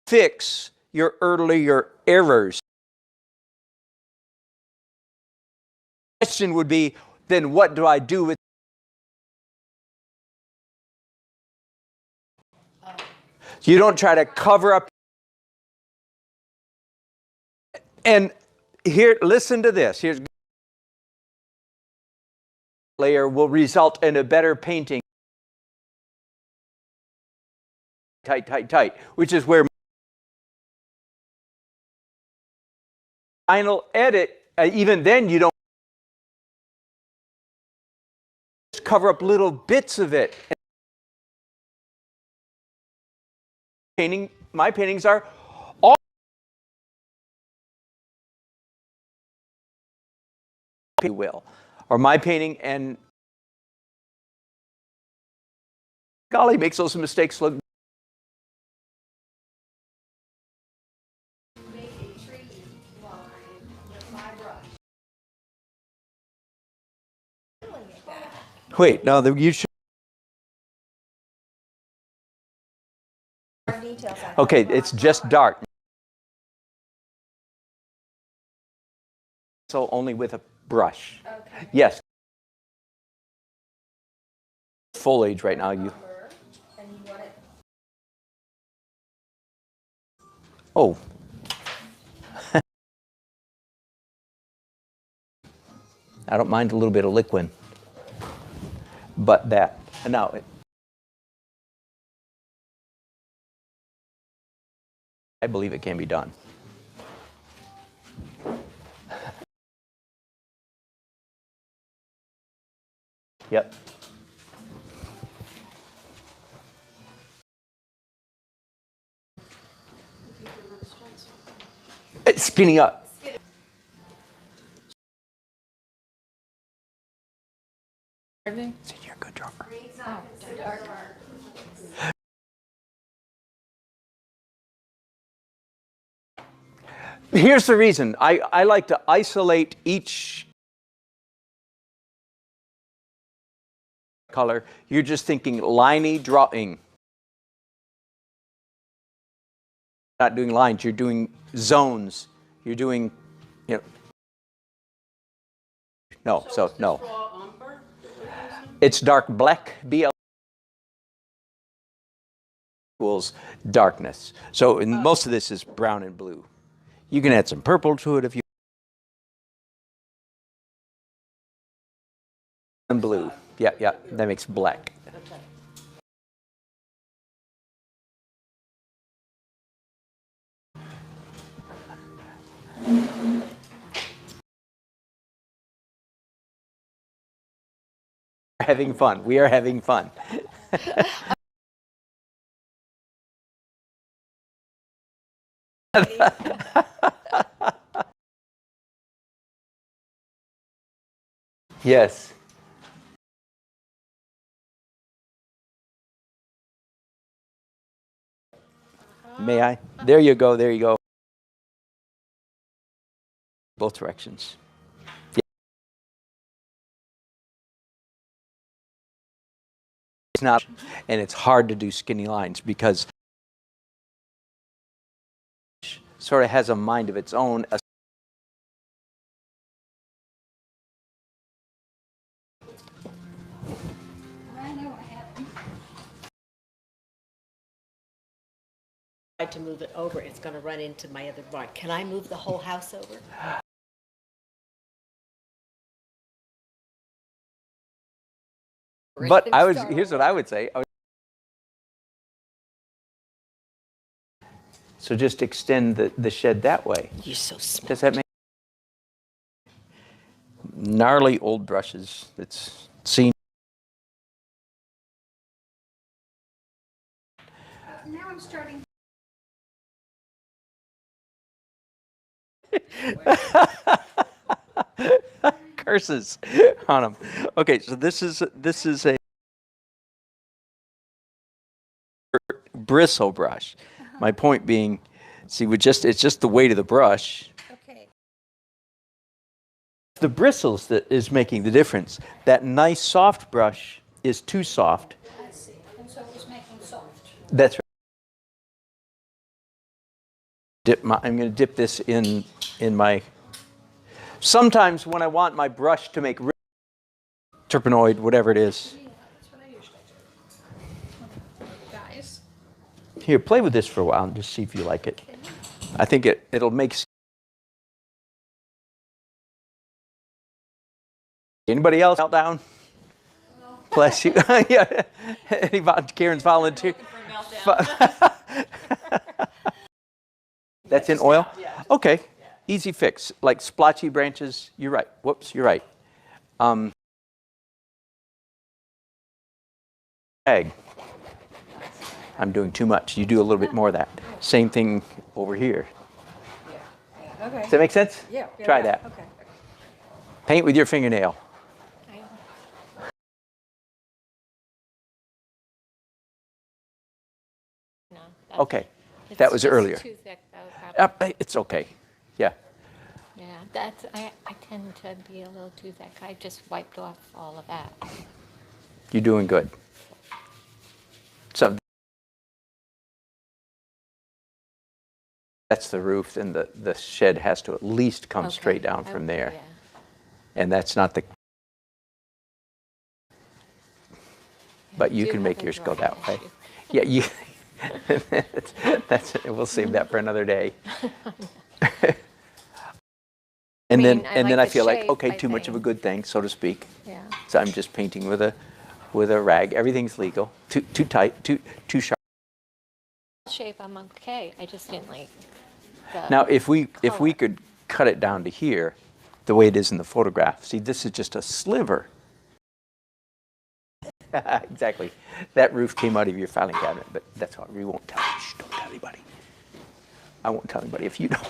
fix your earlier errors. The question would be, then what do I do with you don't try to cover up. And here, listen to this. Here's layer will result in a better painting. Tight, which is where final edit, even then you don't cover up little bits of it. My paintings are all you will, or my painting, and golly, makes those mistakes look. Make a tree line with my brush. Wait, no, you should. Okay, it's just dark. So only with a brush. Okay. Yes. Foliage right now. You. Oh. I don't mind a little bit of liquid, but that. And now, I believe it can be done. Yep. It's skinny up. Gardening? Said you're a good drummer. Here's the reason. I like to isolate each color. You're just thinking liney drawing. Not doing lines, you're doing zones. You're doing, you know. No, so no. It's dark black, BL equals darkness. So most of this is brown and blue. You can add some purple to it if you and blue. Yeah, yeah, that makes black. Having fun. We are having fun. Yes. May I? There you go. There you go. Both directions. Yeah. It's not, and it's hard to do skinny lines because sort of has a mind of its own. To move it over, it's going to run into my other barn. Can I move the whole house over? But here's what I would say. So just extend the shed that way. You're so smart. Does that make gnarly old brushes that's seen? Now I'm starting. Curses on them. Okay, so this is a bristle brush. My point being, see, it's just the weight of the brush. Okay. The bristles that is making the difference. That nice soft brush is too soft. I see. And so it was making soft. That's right. I'm going to dip this in my. Sometimes when I want my brush to make terpenoid, whatever it is. Yeah, that's what I usually do. Guys. Here, play with this for a while and just see if you like it. I think it'll make. Anybody else meltdown? No. Bless you. Yeah. Karen's volunteer. That's in oil? Yeah. Okay. Easy fix. Like splotchy branches. You're right. Whoops, you're right. Egg. I'm doing too much. You do a little bit more of that. Same thing over here. Yeah. Okay. Does that make sense? Yeah. Try that. Okay. Paint with your fingernail. No, Okay. That was it's earlier. too thick, though, probably. It's okay. Yeah. Yeah, I tend to be a little too thick. I just wiped off all of that. You're doing good. So that's the roof, and the shed has to at least come straight down from there. Yeah. And that's not the. But you do can have make a yours go dry that way. issue. Yeah, you. We'll save that for another day. And mean, then I and then like I the feel like, shape, okay, I too much of a think. good thing, so to speak. Yeah. So I'm just painting with a rag. Everything's legal. Too tight, too sharp. Shape, I'm okay. I just didn't like the Now, if we color. could cut it down to here, the way it is in the photograph. See, this is just a sliver. Exactly. That roof came out of your filing cabinet, but that's all. We won't tell. Shh, don't tell anybody. I won't tell anybody if you don't.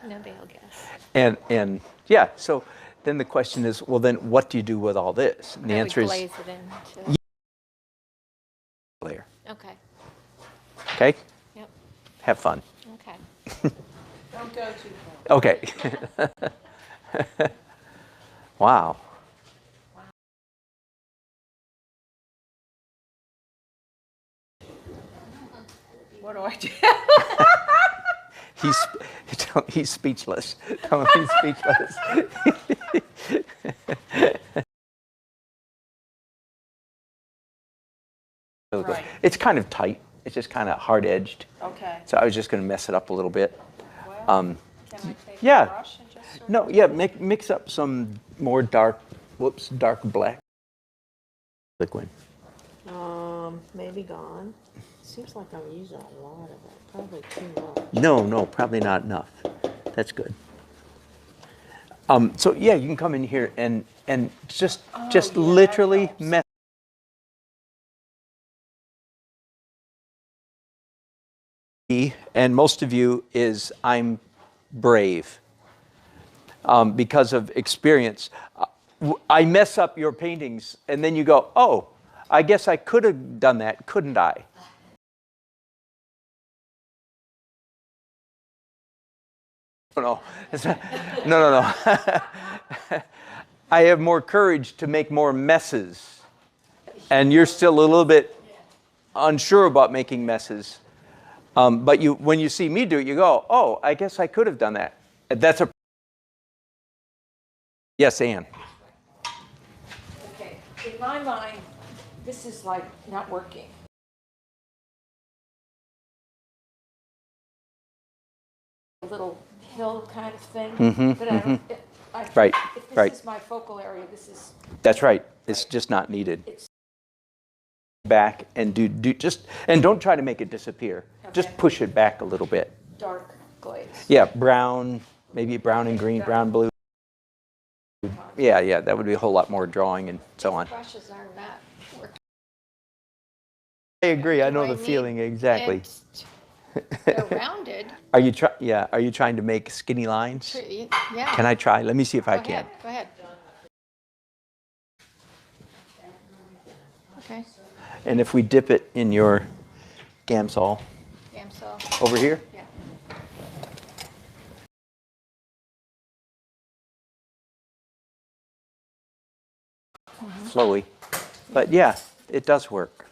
Nobody'll guess. And yeah, so then the question is, well, then what do you do with all this? And the I would answer is glaze it in too. layer. Okay. Okay? Yep. Have fun. Okay. Don't go too far. Okay. Wow. What do I do? He's speechless. Tell him he's speechless. Right. It's kind of tight. It's just kind of hard-edged. Okay. So I was just going to mess it up a little bit. Well, can I take yeah. a brush and just sort of? No, yeah, mix up some more dark black liquid. Maybe gone. Seems like I'm using a lot of it, probably too much. No, probably not enough. That's good. So yeah, you can come in here and just yeah, literally that helps. mess. And most of you is I'm brave because of experience. I mess up your paintings, and then you go, oh, I guess I could have done that, couldn't I? No. No. I have more courage to make more messes. And you're still a little bit unsure about making messes. But when you see me do it, you go, oh, I guess I could have done that. That's a... Yes, Anne. Okay, in my mind, this is like not working. A little hill kind of thing, but I don't, Right, if this right. is my focal area, this is That's right. It's just not needed. Back and and don't try to make it disappear. Just Okay. push it back a little bit. dark glaze. Yeah, brown, maybe brown and green, brown, blue. Yeah, that would be a whole lot more drawing and so on. Brushes are not working. I agree. I know I the need- feeling exactly. They're rounded. Are you trying to make skinny lines? Yeah. Can I try? Let me see if I Go can. ahead. Go ahead. Okay. And if we dip it in your Gamsol Gamsol. over here. Yeah. Slowly. But yeah, it does work.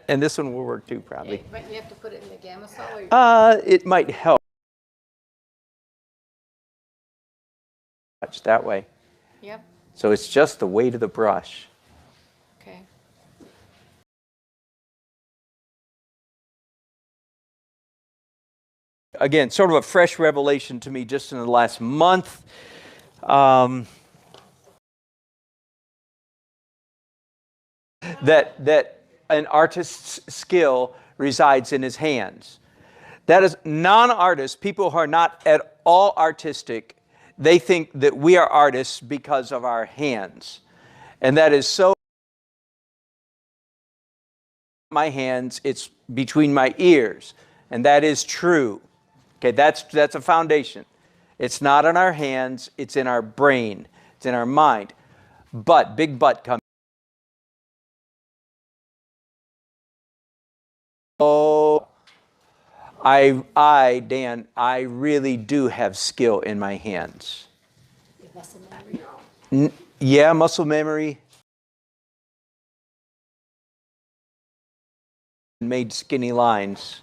And this one will work too, probably. But you have to put it in the Gamsol or It might help. Touch that way. Yep. So it's just the weight of the brush. Okay. Again, sort of a fresh revelation to me just in the last month. That an artist's skill resides in his hands. That is, non-artists, people who are not at all artistic, they think that we are artists because of our hands. And that is so. My hands, it's between my ears. And that is true. Okay, that's a foundation. It's not in our hands, it's in our brain, it's in our mind. But, big but comes. Oh, Dan, I really do have skill in my hands. Muscle memory. Yeah, muscle memory. Made skinny lines.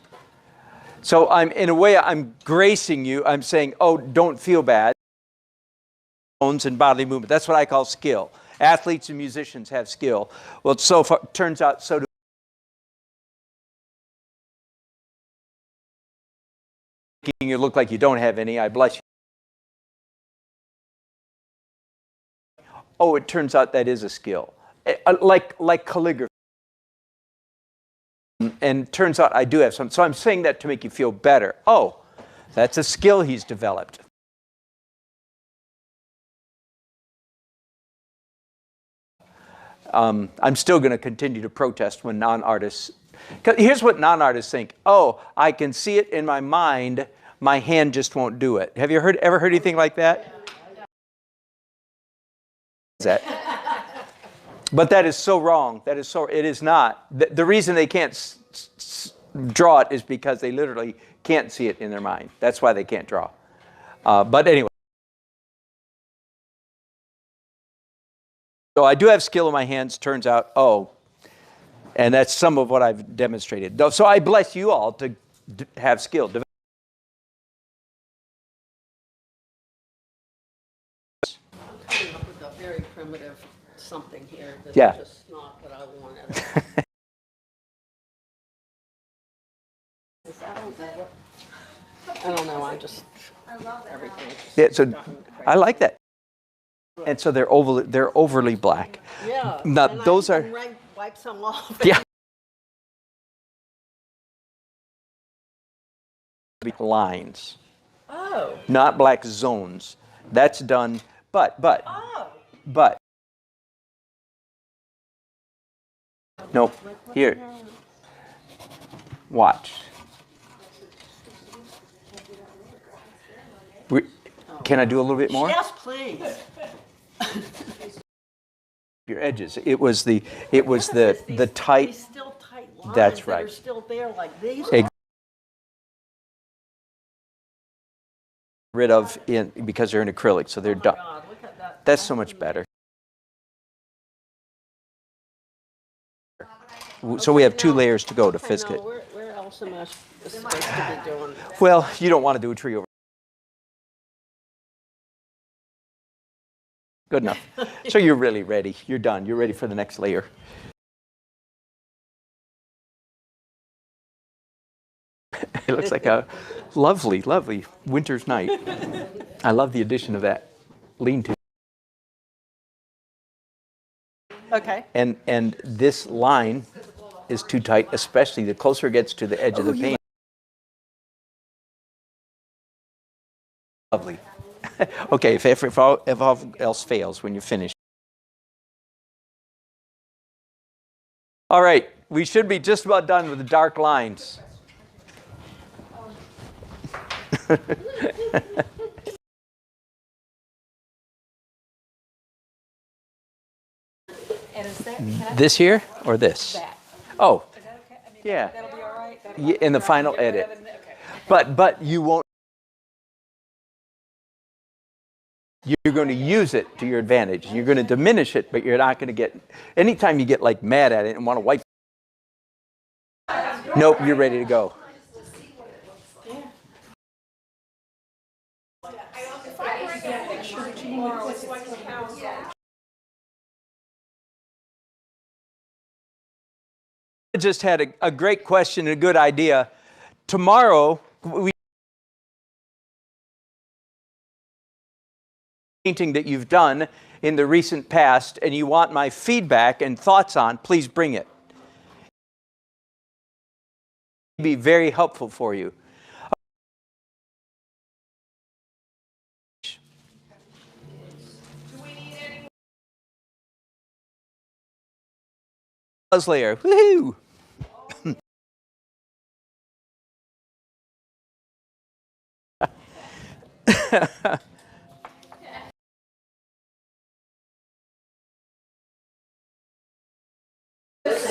So in a way, I'm gracing you. I'm saying, oh, don't feel bad. Bones and bodily movement. That's what I call skill. Athletes and musicians have skill. Well, so far, turns out so do Making you look like you don't have any. I bless you. Oh, it turns out that is a skill, like calligraphy. And turns out I do have some. So I'm saying that to make you feel better. Oh, that's a skill he's developed. I'm still going to continue to protest when non-artists. Here's what non-artists think. Oh, I can see it in my mind. My hand just won't do it. Have you ever heard anything like that? But that is so wrong. That is so. It is not. The reason they can't draw it is because they literally can't see it in their mind. That's why they can't draw. But anyway. So I do have skill in my hands, turns out, and that's some of what I've demonstrated. So I bless you all to have skill. I'm coming up with a very primitive something here that's just not what I wanted. I don't know, I love everything. Yeah, so I like that. And so they're overly black. Yeah. Now and those I are can wipe some off. yeah. Lines. Oh. Not black zones. That's done. But. Nope. Here. Watch. Can I do a little bit more? Yes, please. Your edges. It was the tight. These still tight lines. That's right. That are still there like these. Rid of because they're in acrylic, so they're done. God, look at that. That's so much better. So we have 2 layers to go to Fisk it. Where else am I supposed to be doing? Well, you don't want to do a tree over. Good enough. So you're really ready. You're done. You're ready for the next layer. It looks like a lovely, lovely winter's night. I love the addition of that lean-to. Okay. And this line is too tight, especially the closer it gets to the edge of the paint. Lovely. Okay, if all else fails when you finish. All right, we should be just about done with the dark lines. And is that, This here or this? that? Oh, Is that okay? I mean, yeah. that'll be all right? Yeah, in the final edit. Okay. But you won't. You're going to use it to your advantage. You're going to diminish it, but you're not going to get. Anytime you get like mad at it and want to wipe. Nope, you're ready to go. I just had a great question and a good idea. Tomorrow, painting that you've done in the recent past and you want my feedback and thoughts on, please bring it. It'd be very helpful for you. Buzz layer, woohoo!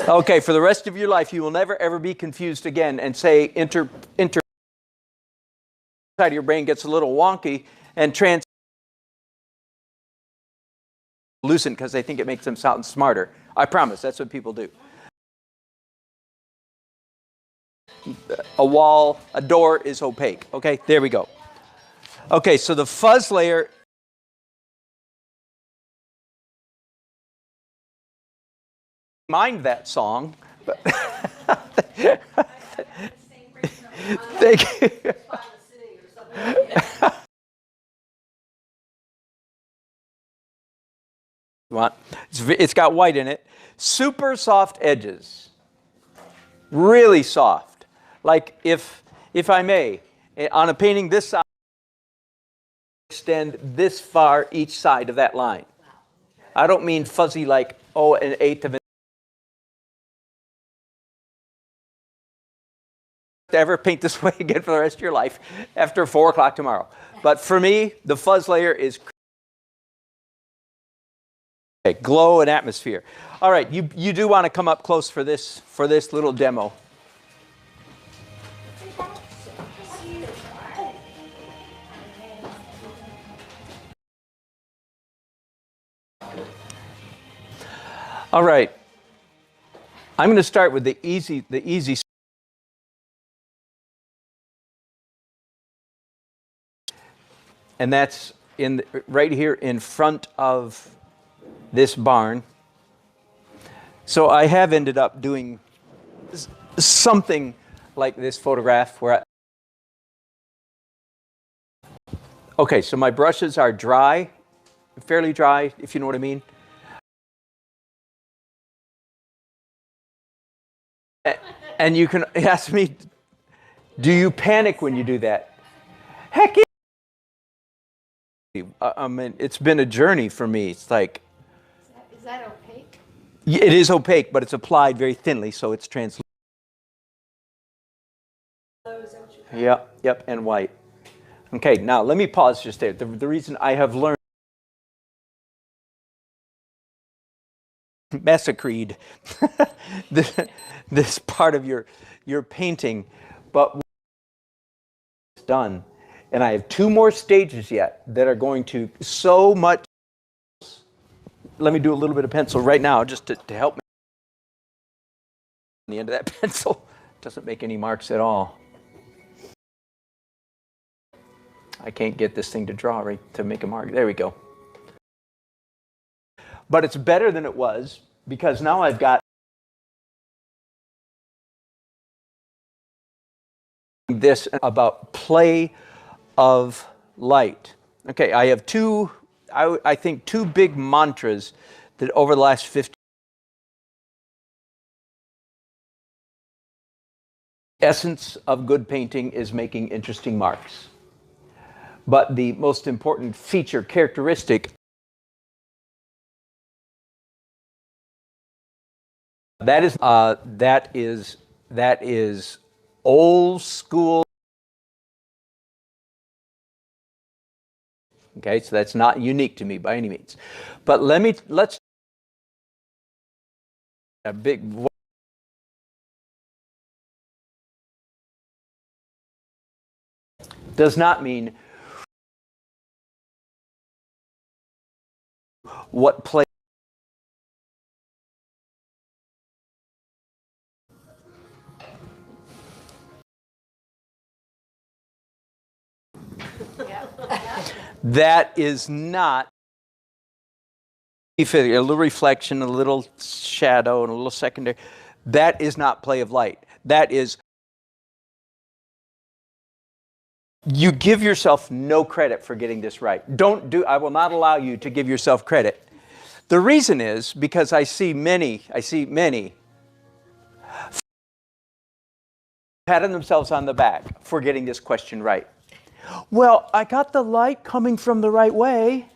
Okay, for the rest of your life, you will never ever be confused again and say side of your brain gets a little wonky and translucent because they think it makes them sound smarter. I promise, that's what people do. A wall, a door is opaque. Okay, there we go. Okay, so the fuzz layer. Mind that song. Thank you. you want. It's got white in it. Super soft edges. Really soft. Like if I may, on a painting this size, extend this far each side of that line. I don't mean fuzzy like, oh, an eighth of an. To ever paint this way again for the rest of your life after 4 o'clock tomorrow. But for me, the fuzz layer is okay, glow and atmosphere. All right, you do want to come up close for this little demo. All right, I'm going to start with the easy. And that's right here in front of this barn. So I have ended up doing something like this photograph where okay, so my brushes are dry, fairly dry, if you know what I mean. And you can ask me, do you panic when you do that? Heck yeah. I mean, it's been a journey for me. It's like... Is that opaque? It is opaque, but it's applied very thinly, so it's translucent. Yep, and white. Okay, now let me pause just there. The reason I have learned... massacred this part of your painting, but it's done. And I have 2 more stages yet that are going to so much. Let me do a little bit of pencil right now just to help me. On the end of that pencil doesn't make any marks at all. I can't get this thing to draw right to make a mark. There we go. But it's better than it was because now I've got this about play of light. Okay, I have I think two big mantras that over the last 50 essence of good painting is making interesting marks. But the most important feature, characteristic, that is old school. Okay, so that's not unique to me by any means. But let's a big does not mean what play. That is not a little reflection, a little shadow, and a little secondary. That is not play of light. That is, you give yourself no credit for getting this right. I will not allow you to give yourself credit. The reason is because I see many patting themselves on the back for getting this question right. Well, I got the light coming from the right way.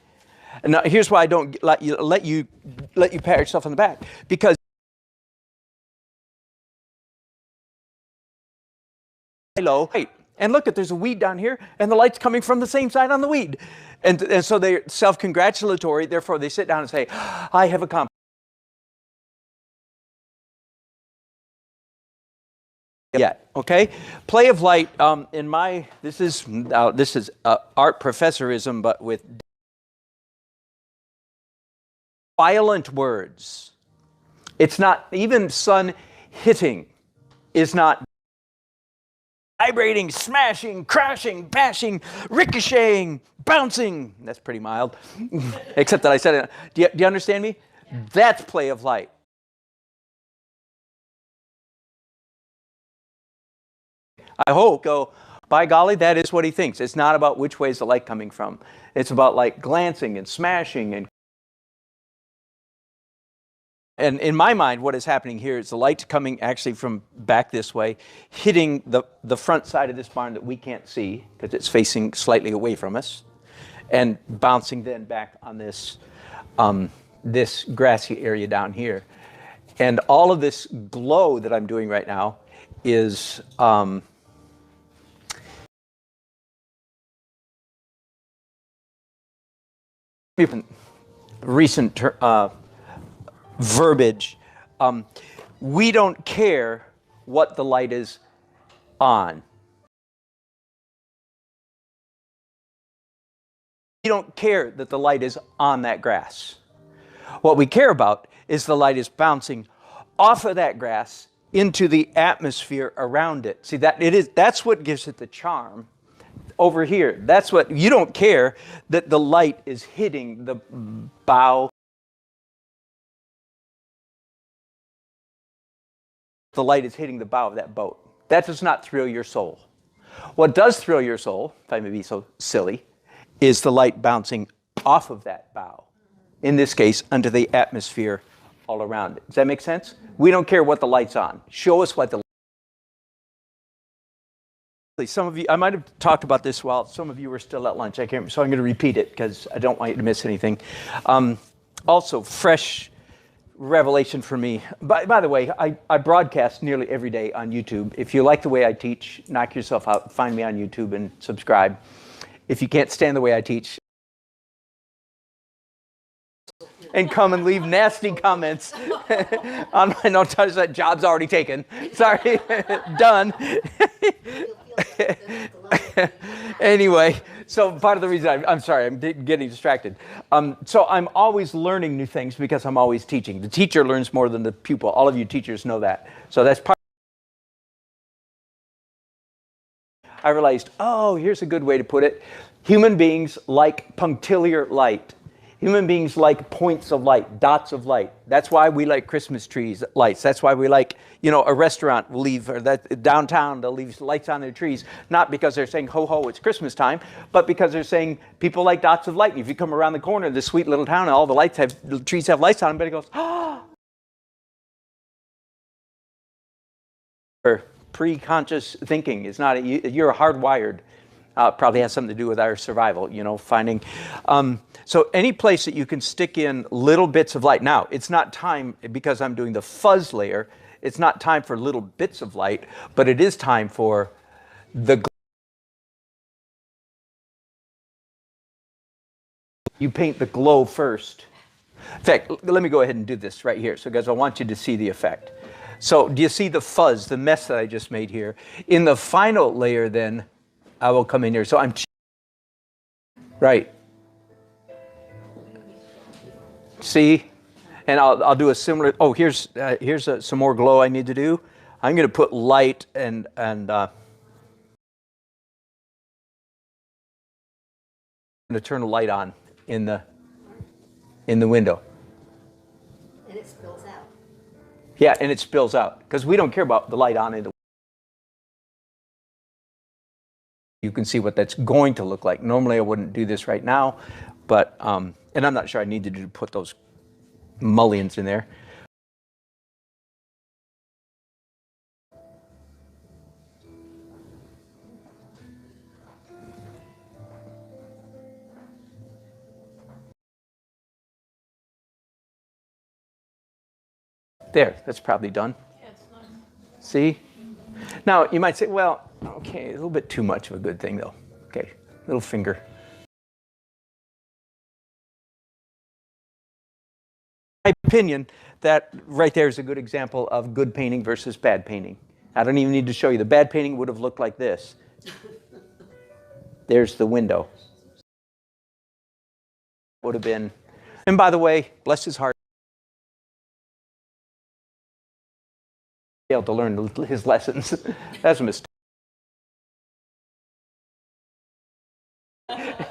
And now here's why I don't let you pat yourself on the back. Because low, and look, there's a weed down here, and the light's coming from the same side on the weed. And so they're self-congratulatory, therefore they sit down and say, I have accomplished. Yeah, okay. Play of light. This is art professorism, but with violent words. It's not even sun hitting. Is not vibrating, smashing, crashing, bashing, ricocheting, bouncing. That's pretty mild, except that I said it. Do you understand me? Yeah. That's play of light. I hope by golly, that is what he thinks. It's not about which way is the light coming from. It's about like glancing and smashing and And in my mind, what is happening here is the light's coming actually from back this way, hitting the front side of this barn that we can't see because it's facing slightly away from us, and bouncing then back on this, this grassy area down here. And all of this glow that I'm doing right now is recent verbiage. We don't care what the light is on. We don't care that the light is on that grass. What we care about is the light is bouncing off of that grass into the atmosphere around it. See, that's what gives it the charm. Over here, that's what, you don't care that the light is hitting the bow. The light is hitting the bow of that boat. That does not thrill your soul. What does thrill your soul, if I may be so silly, is the light bouncing off of that bow. In this case, under the atmosphere all around it. Does that make sense? We don't care what the light's on. Show us what the Some of you, I might have talked about this while some of you were still at lunch. I can't, so I'm going to repeat it because I don't want you to miss anything. Also, fresh revelation for me. By the way, I broadcast nearly every day on YouTube. If you like the way I teach, knock yourself out. Find me on YouTube and subscribe. If you can't stand the way I teach, and come and leave nasty comments on my no touch, that job's already taken. Sorry, done. Anyway, so part of the reason I'm sorry, I'm getting distracted. So I'm always learning new things because I'm always teaching. The teacher learns more than the pupil. All of you teachers know that. So that's part. I realized, oh, here's a good way to put it. Human beings like punctiliar light. Human beings like points of light, dots of light. That's why we like Christmas trees, lights. That's why we like, a restaurant will leave, or that downtown, they'll leave lights on their trees, not because they're saying, ho, ho, it's Christmas time, but because they're saying people like dots of light. And if you come around the corner of this sweet little town and all the trees have lights on them, everybody goes, ah. Pre-conscious thinking is not, you're hardwired. Probably has something to do with our survival, finding. So any place that you can stick in little bits of light. Now, it's not time, because I'm doing the fuzz layer, it's not time for little bits of light, but it is time for the glow. You paint the glow first. In fact, let me go ahead and do this right here. So guys, I want you to see the effect. So do you see the fuzz, the mess that I just made here? In the final layer then, I will come in here. So I'm right. See, and I'll do a similar. Oh, here's some more glow I need to do. I'm going to put light and I'm going to turn a light on in the window. And it spills out. Yeah, and it spills out because we don't care about the light on in the. You can see what that's going to look like. Normally I wouldn't do this right now, but, and I'm not sure I needed to put those mullions in there. There, that's probably done. Yeah, it's nice. See? Now, you might say, well, okay, a little bit too much of a good thing, though. Okay, little finger. My opinion, that right there is a good example of good painting versus bad painting. I don't even need to show you. The bad painting would have looked like this. There's the window. Would have been, and by the way, bless his heart, failed to learn his lessons. That's a mistake.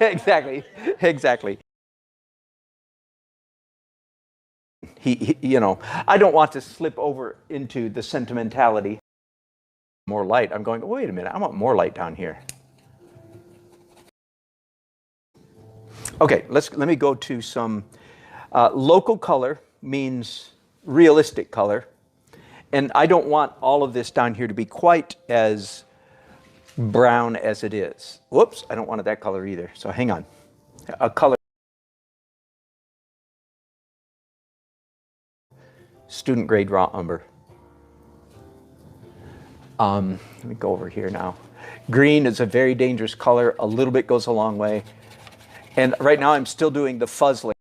Exactly. He, I don't want to slip over into the sentimentality. More light. I'm going, wait a minute, I want more light down here. Okay, let me go to some local color means realistic color. And I don't want all of this down here to be quite as brown as it is. Whoops, I don't want it that color either. So hang on. A color. Student grade raw umber. Let me go over here now. Green is a very dangerous color. A little bit goes a long way. And right now I'm still doing the fuzz layer.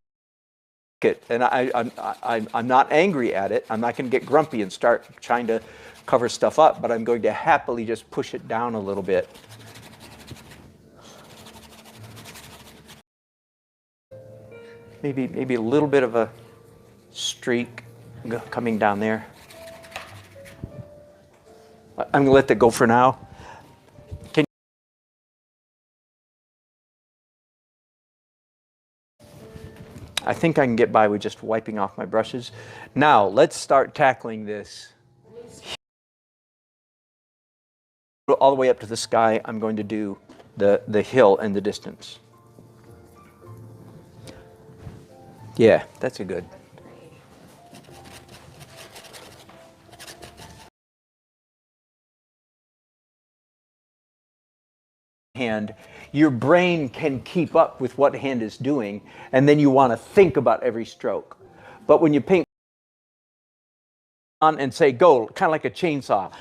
And I'm not angry at it. I'm not going to get grumpy and start trying to cover stuff up, but I'm going to happily just push it down a little bit. Maybe a little bit of a streak coming down there. I'm going to let that go for now. I think I can get by with just wiping off my brushes. Now, let's start tackling this. All the way up to the sky, I'm going to do the hill and the distance. Yeah, that's a good. Hand, your brain can keep up with what hand is doing, and then you want to think about every stroke. But when you paint on and say go, kind of like a chainsaw.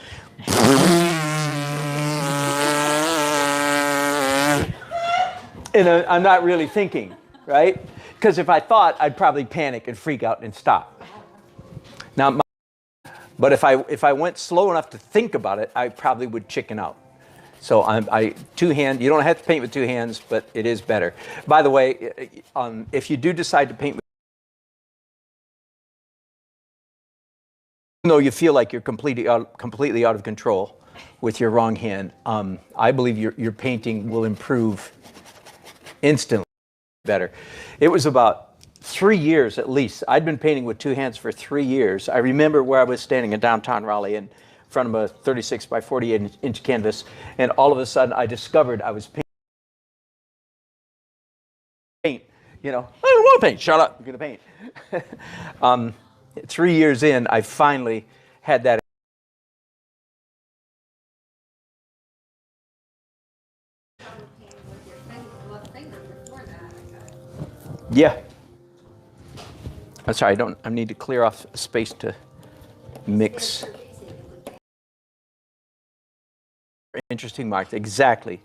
And I'm not really thinking, right? Because if I thought, I'd probably panic and freak out and stop. Now, but if I went slow enough to think about it, I probably would chicken out. So two hand. You don't have to paint with two hands, but it is better. By the way, if you do decide to paint, even though you feel like you're completely out of control with your wrong hand, I believe your painting will improve instantly. Better. It was about 3 years at least. I'd been painting with two hands for 3 years. I remember where I was standing in downtown Raleigh in front of a 36 by 48 inch canvas, and all of a sudden I discovered I was paint. You know, I don't want to paint. Shut up. You're going to paint. 3 years in, I finally had that. Yeah. I'm sorry, I need to clear off space to mix. Interesting marks, exactly,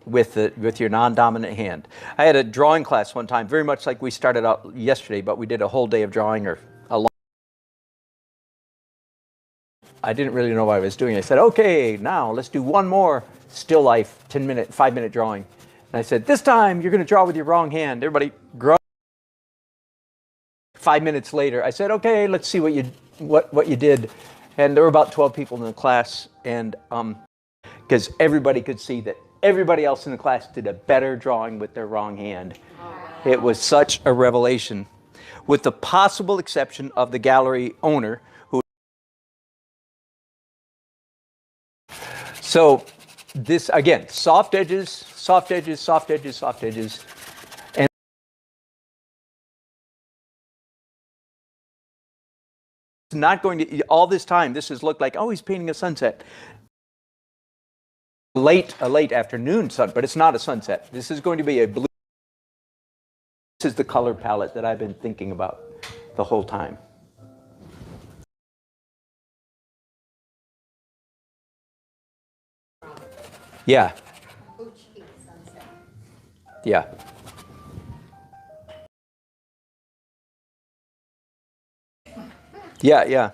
with your non-dominant hand. I had a drawing class one time, very much like we started out yesterday, but we did a whole day of drawing or a long. I didn't really know what I was doing. I said, okay, now let's do one more still life, 5-minute drawing. And I said, this time you're going to draw with your wrong hand. Everybody, grow. 5 minutes later, I said, okay, let's see what you did. And there were about 12 people in the class, and because everybody could see that everybody else in the class did a better drawing with their wrong hand. It was such a revelation, with the possible exception of the gallery owner, who. So this, again, soft edges, soft edges, soft edges, soft edges. And it's not going to, all this time, this has looked like, oh, he's painting a sunset. A late afternoon sun, but it's not a sunset. This is going to be a blue. This is the color palette that I've been thinking about the whole time. Yeah. Yeah. Yeah, yeah.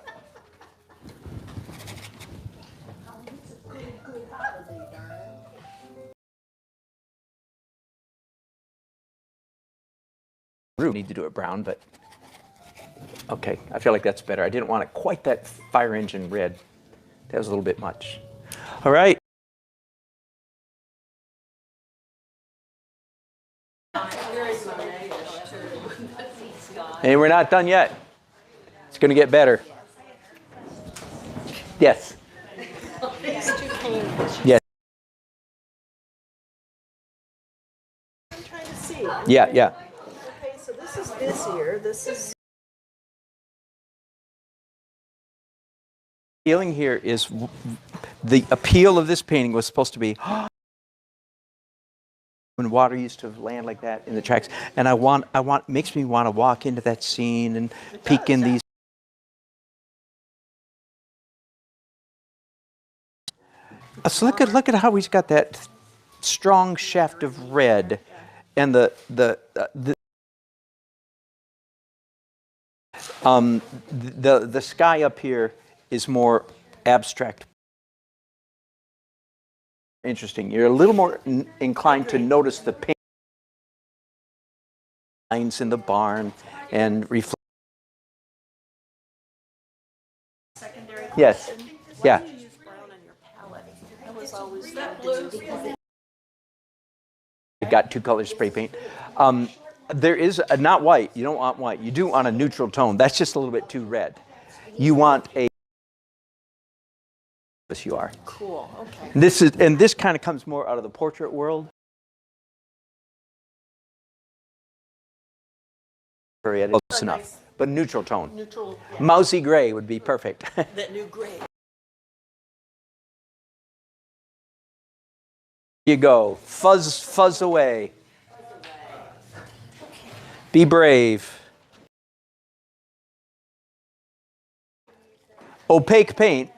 Need to do it brown, but okay, I feel like that's better. I didn't want it quite that fire engine red. That was a little bit much. All right. And we're not done yet. It's going to get better. Yes. Yes. I'm trying to see. Yeah, yeah. Okay, so this is busier. This is feeling here is the appeal of this painting was supposed to be when water used to land like that in the tracks, and I want makes me want to walk into that scene and peek in these. So look at how he's got that strong shaft of red, and the sky up here is more abstract. Interesting. You're a little more inclined to notice the paint lines in the barn and reflect. Secondary. Yes. Yeah. Why do you use brown on your palette? That was always that blue. You've got two colors spray paint. There is not white. You don't want white. You do want a neutral tone. That's just a little bit too red. You want a. Yes, you are. Cool, okay. This kind of comes more out of the portrait world. Close enough, but neutral tone. Neutral, yeah. Mousy gray would be perfect. That new gray. You go. Fuzz away. Be brave. Opaque paint.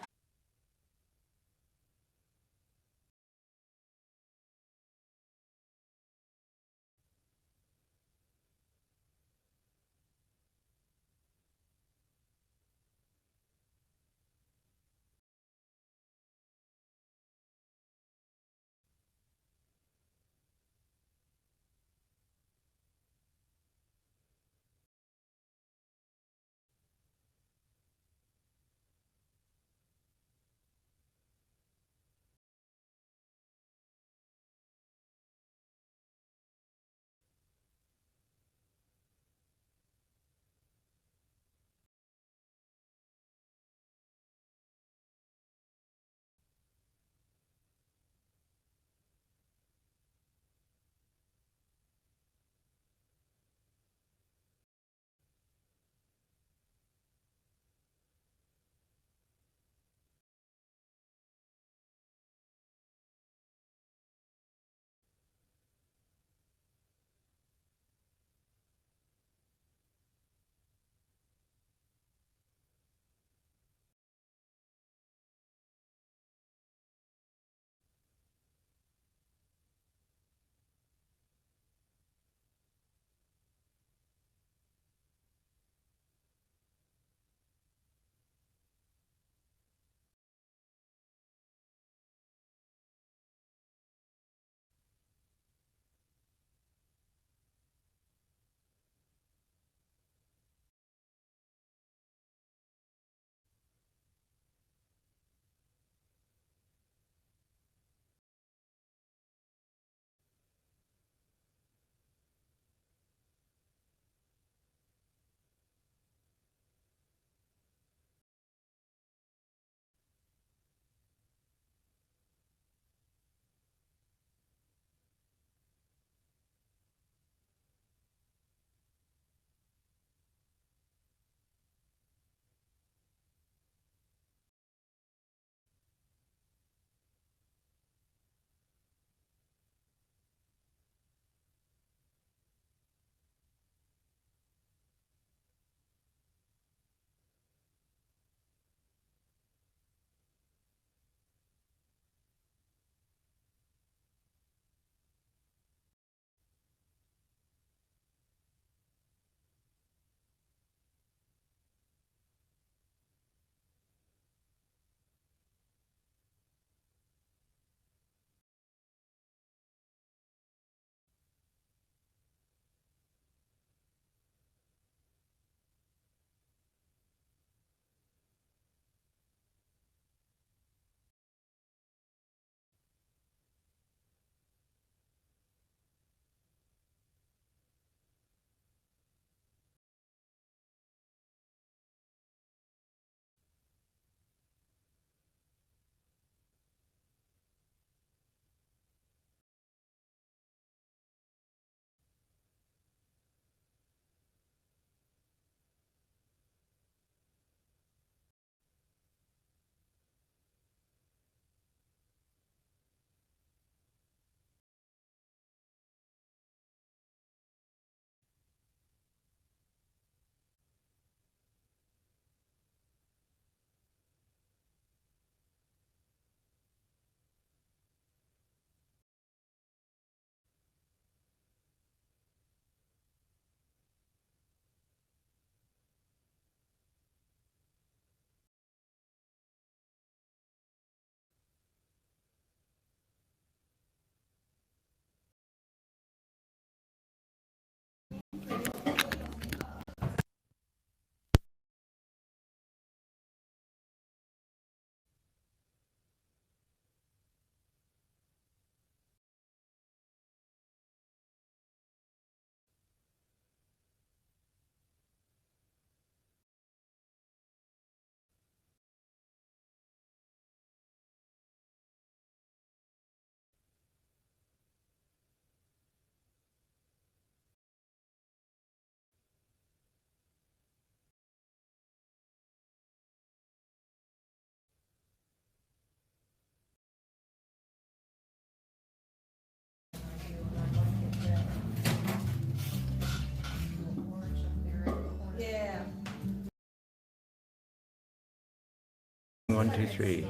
1, 2, 3.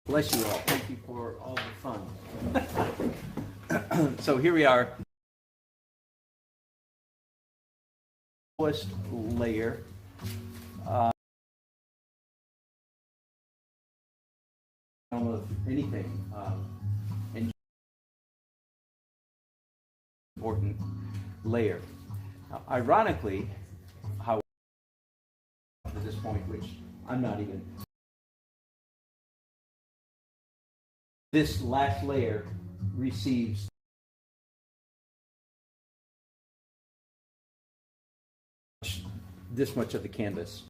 Bless you all. Thank you for all the fun. So here we are. Lowest layer. Of anything. And important layer. Now, ironically, how to this point, which I'm not even. This last layer receives this much of the canvas.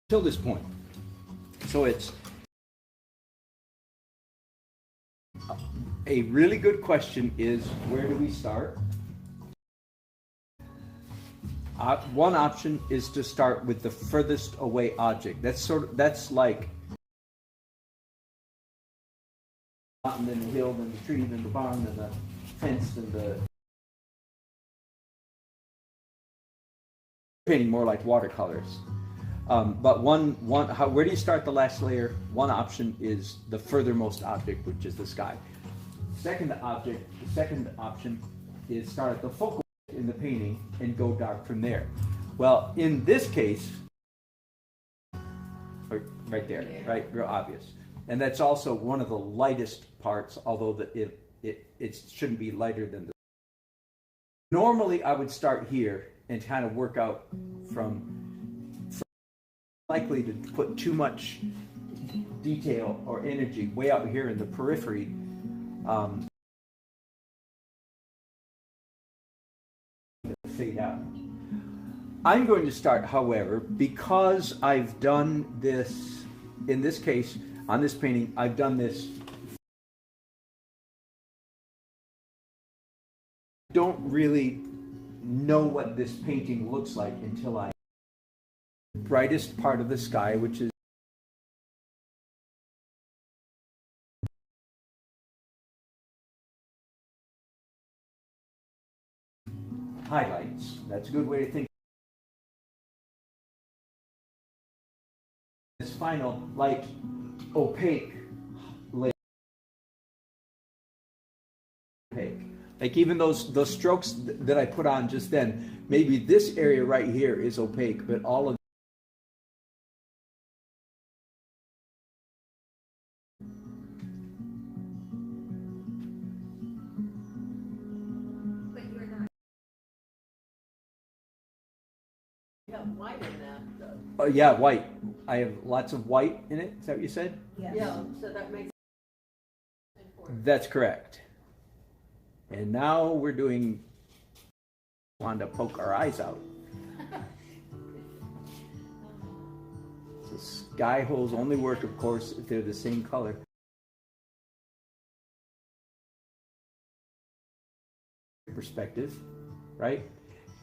Till this point. So it's a really good question is, where do we start? One option is to start with the furthest away object. That's like mountain, then the hill, then the tree, then the barn, then the fence, then the painting more like watercolors. But where do you start the last layer? One option is the furthermost object, which is the sky. The second option is start at the focal in the painting and go dark from there. Well, in this case, right there, right, real obvious. And that's also one of the lightest parts, although it shouldn't be lighter than the. Normally, I would start here and kind of work out from likely to put too much detail or energy way out here in the periphery. Fade out. I'm going to start, however, because I've done this, in this case, on this painting, I've done this. I don't really know what this painting looks like until I brightest part of the sky, which is highlights. That's a good way to think. This final light opaque layer. Opaque. Like even those strokes that I put on just then, maybe this area right here is opaque, but all of You have white in that, though. yeah, white. I have lots of white in it. Is that what you said? Yeah, so that makes it important. That's correct. And now we're doing, want to poke our eyes out. So sky holes only work, of course, if they're the same color. Perspective, right?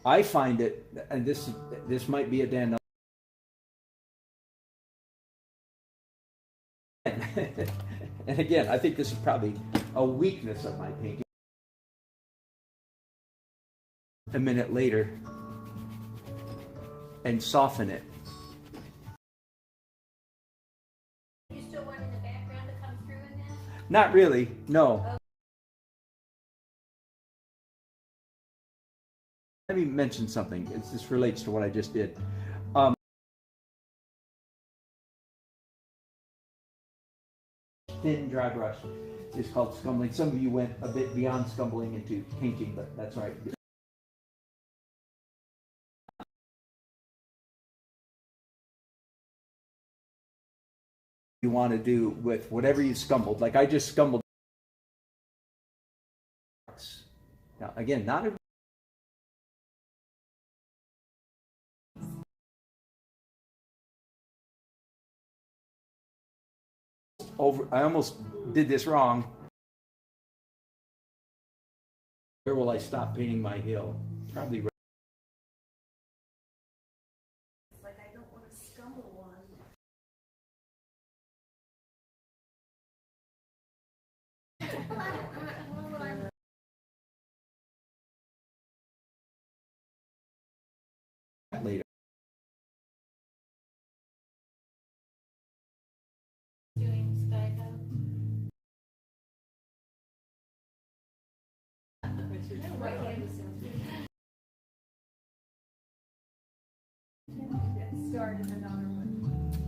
I find it, and this might be a Dan. And again, I think this is probably a weakness of my painting. A minute later, and soften it. You still wanting the background to come through in this? Not really, no. Let me mention something. This relates to what I just did. Thin dry brush is called scumbling. Some of you went a bit beyond scumbling into painting, but that's right. You want to do with whatever you scumbled. Like I just scumbled. Now again, not a I almost did this wrong. Where will I stop painting my hill? Probably right. Like I don't want to stumble one.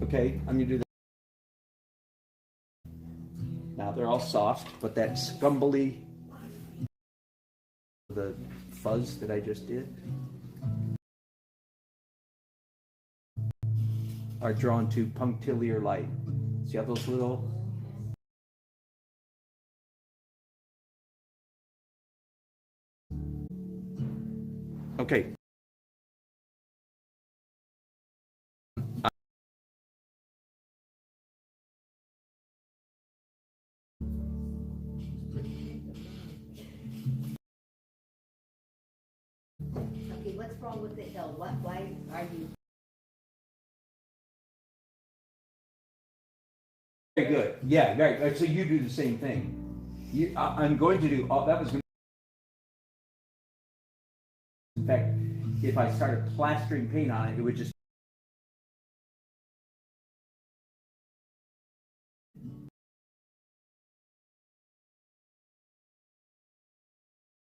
Okay, I'm gonna do that. Now they're all soft, but that scumbly, the fuzz that I just did, are drawn to punctiliar light. See how those little okay. Okay, what's wrong with the hill? Why are you? Very good. Yeah, right. So you do the same thing. I'm going to do. That was. In fact, if I started plastering paint on it, it would just.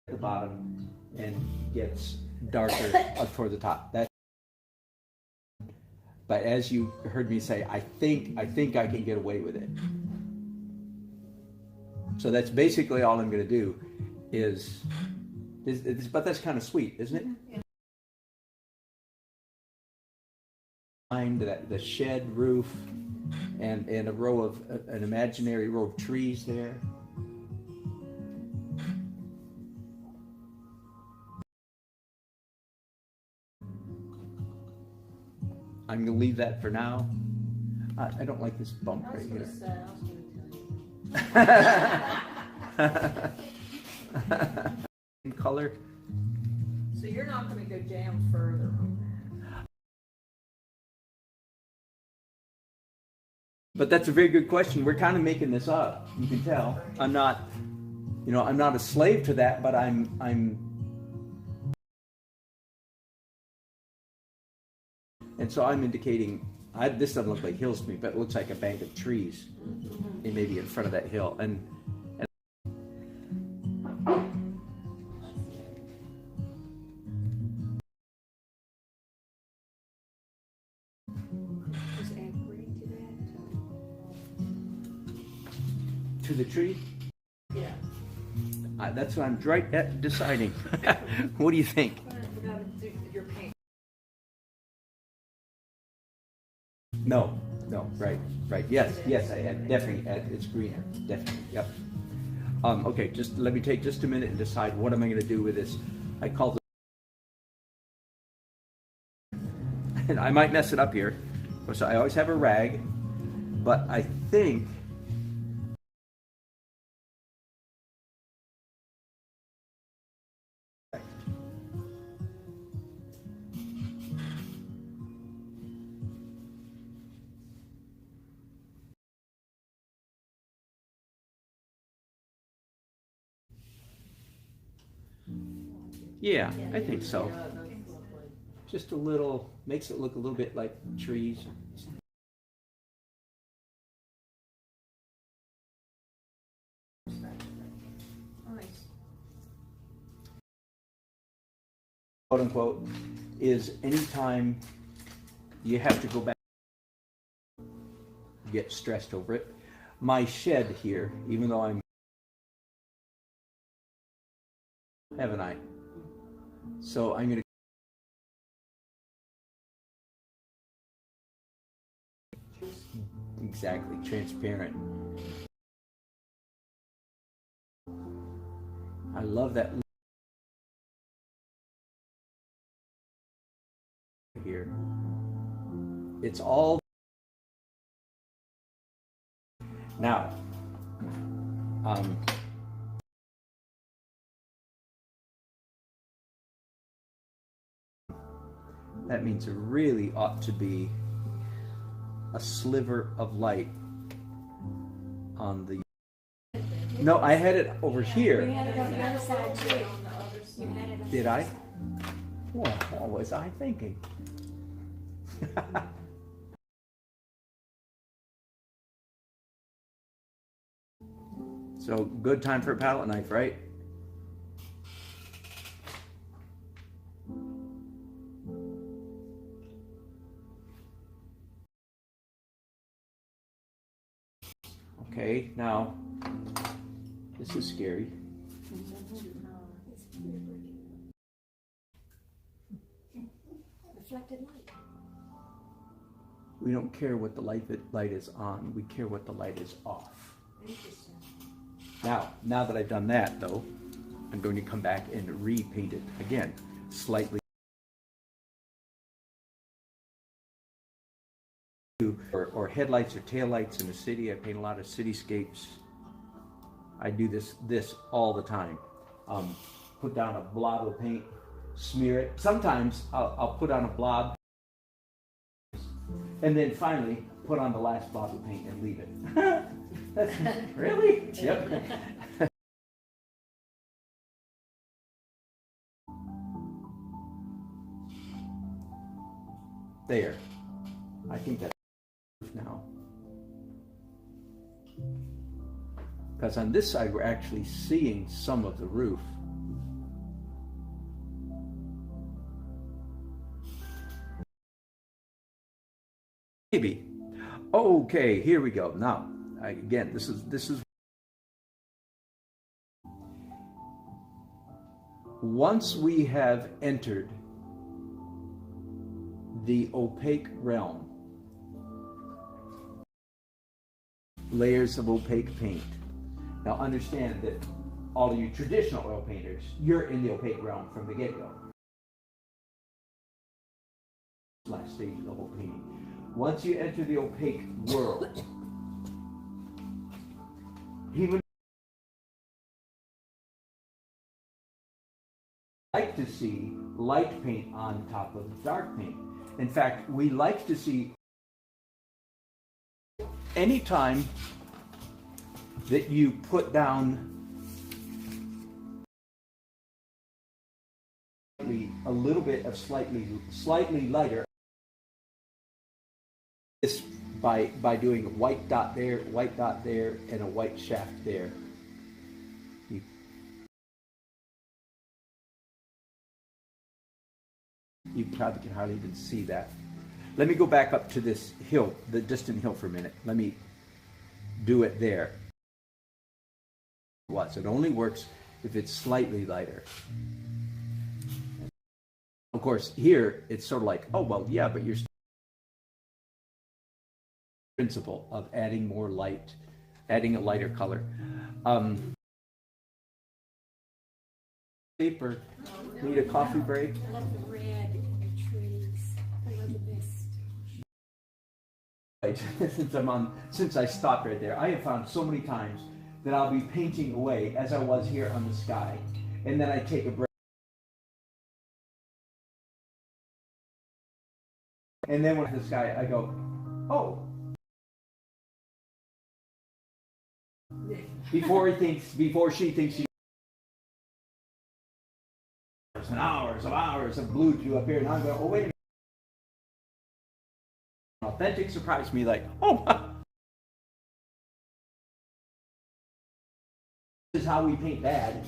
At the bottom and gets darker up toward the top. But as you heard me say, I think I can get away with it. So that's basically all I'm going to do is but that's kind of sweet, isn't it? Yeah. Behind the shed roof and a row of an imaginary row of trees there. I'm going to leave that for now. I don't like this bump right here. Color. So you're not going to go down further on that? But that's a very good question. We're kind of making this up. You can tell. I'm not a slave to that, but I'm and so I'm indicating, this doesn't look like hills to me, but it looks like a bank of trees. It may be in front of that hill. And to the tree? Yeah. That's what I'm right at deciding. What do you think? We gotta do your paint. No, right. Yes, I had definitely. It's greener, definitely. Yep. Okay, just let me take just a minute and decide what am I going to do with this. I call it, and I might mess it up here. So I always have a rag, but I think. Yeah, I think so. Just a little, makes it look a little bit like trees. Nice. Quote unquote, is anytime you have to go back, you get stressed over it. My shed here, even though I'm, haven't I? So I'm going to exactly transparent. I love that here. It's all now. That means it really ought to be a sliver of light on the. No, I had it over here. You had it on the other side too. Did I? What was I thinking? So good time for a palette knife, right? Okay, now, this is scary. Reflected light. We don't care what the light is on, we care what the light is off. Now that I've done that though, I'm going to come back and repaint it again, slightly. Or headlights or taillights in the city. I paint a lot of cityscapes. I do this all the time. Put down a blob of paint, smear it. Sometimes I'll put on a blob and then finally put on the last blob of paint and leave it. Really? Yep. There. I think that's now. Because on this side we're actually seeing some of the roof. Maybe. Okay, here we go. Now, again, this is once we have entered the opaque realm, layers of opaque paint. Now understand that all of you traditional oil painters, you're in the opaque realm from the get-go. Last stage of the whole painting. Once you enter the opaque world, even like to see light paint on top of dark paint. In fact, we like to see anytime that you put down a little bit of slightly lighter, this by doing a white dot there, and a white shaft there. You probably can hardly even see that. Let me go back up to this hill, the distant hill for a minute. Let me do it there. It only works if it's slightly lighter. Of course, here it's sort of like, oh, well, yeah, but you're principle of adding more light, adding a lighter color. Paper, need a coffee break? I love the red in the trees. I love the mist. Since I stopped right there, I have found so many times that I'll be painting away as I was here on the sky, and then I take a break. And then when the sky, I go, oh. Before she thinks she and hours of blue to up here, and I'm going, oh wait a minute. Authentic surprised me, like, oh, this is how we paint bad.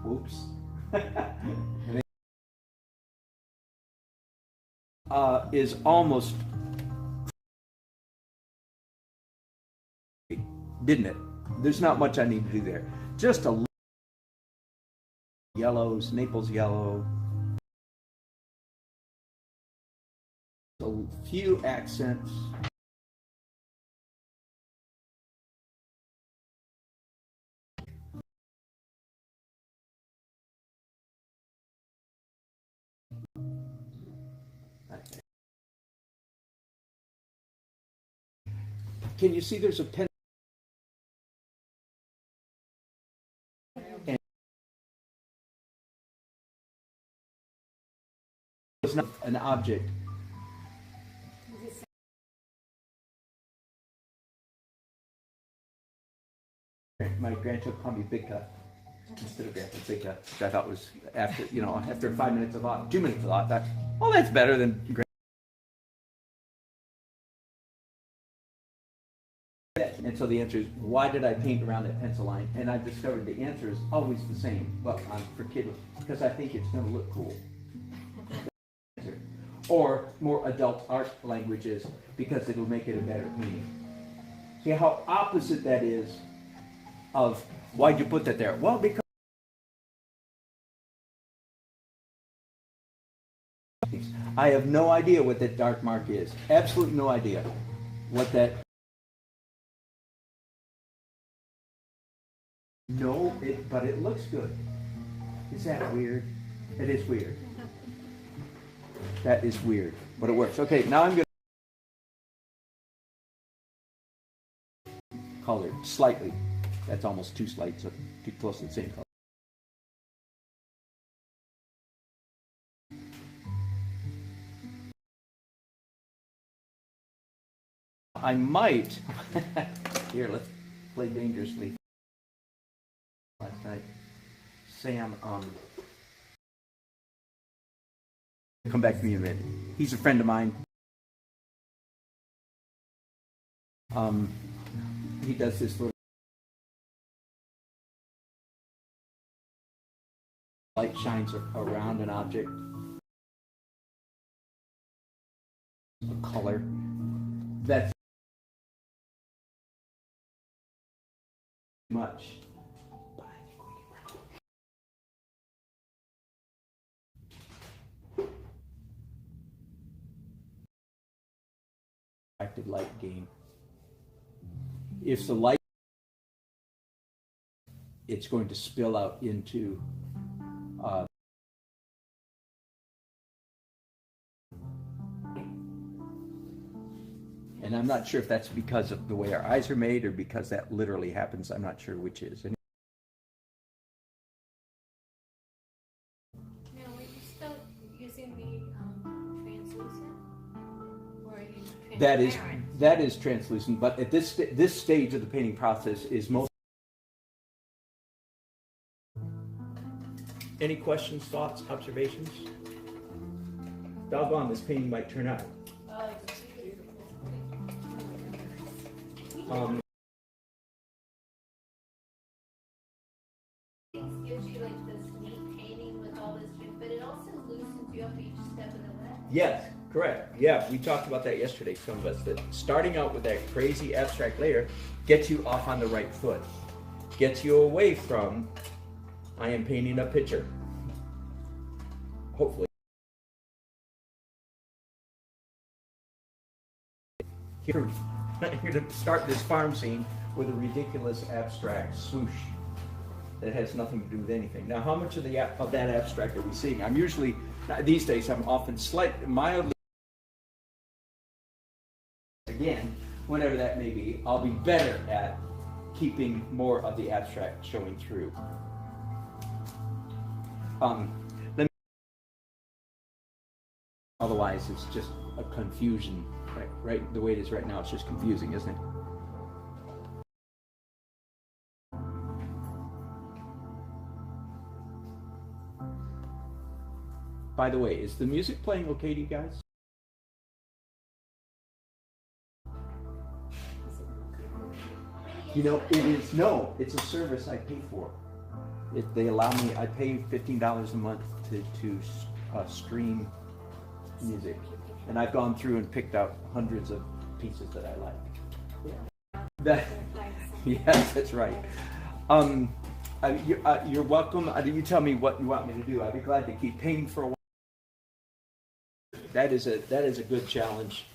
Oops. Is almost, didn't it? There's not much I need to do there. Just a little yellows, Naples yellow, a few accents. Okay. Can you see there's a pen? It's not an object. My grandchild called me Big Cut instead of Grandpa Big Cut, which I thought was after 5 minutes of thought, 2 minutes of thought, that, well, that's better than Grandpa. And so the answer is, why did I paint around that pencil line? And I've discovered the answer is always the same, but for kids, because I think it's going to look cool. or more adult art languages because it'll make it a better painting. See how opposite that is of why'd you put that there? Well, because I have no idea what that dark mark is. Absolutely no idea what that. No, but it looks good. Is that weird? It is weird. That is weird, but it works. Okay, now I'm going to color slightly. That's almost too slight, so too close to the same color. I might, here, let's play dangerously. Last night, Sam, come back to me in a minute. He's a friend of mine. He does this little light shines around an object, a color. That's much. But I think we can active light gain. If the light, it's going to spill out into and I'm not sure if that's because of the way our eyes are made or because that literally happens. I'm not sure which is. Now, are you still using the translucent? Or are you transparent? That is translucent, but at this stage of the painting process is most. Any questions, thoughts, observations? Doggone, this painting might turn out. Gives you like this neat painting with all this, but it also loosens you up each step of the way. Yes, correct. Yeah, we talked about that yesterday, some of us, that starting out with that crazy abstract layer gets you off on the right foot, gets you away from, I am painting a picture. Hopefully. Here, I'm going to start this farm scene with a ridiculous abstract swoosh that has nothing to do with anything. Now, how much of that abstract are we seeing? I'm usually, these days, I'm often mildly, again, whenever that may be, I'll be better at keeping more of the abstract showing through. Otherwise, it's just a confusion, right? The way it is right now, it's just confusing, isn't it? By the way, is the music playing okay to you guys? You know, it's a service I pay for. They allow me, I pay $15 a month to stream music. And I've gone through and picked out hundreds of pieces that I like. Yes, that's right. You're welcome. You tell me what you want me to do. I'd be glad to keep painting for a while. That is a good challenge.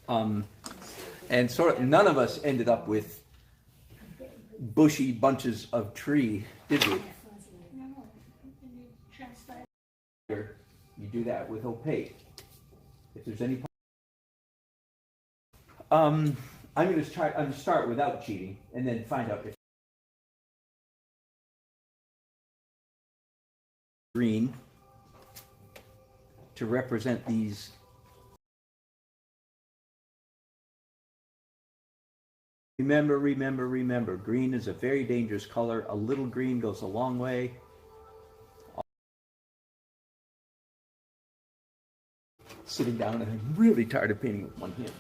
And sort of none of us ended up with bushy bunches of tree, did we? You do that with opaque. If there's any, I'm going to start without cheating and then find out if green to represent these. Remember, green is a very dangerous color. A little green goes a long way. Sitting down, and I'm really tired of painting with one hand.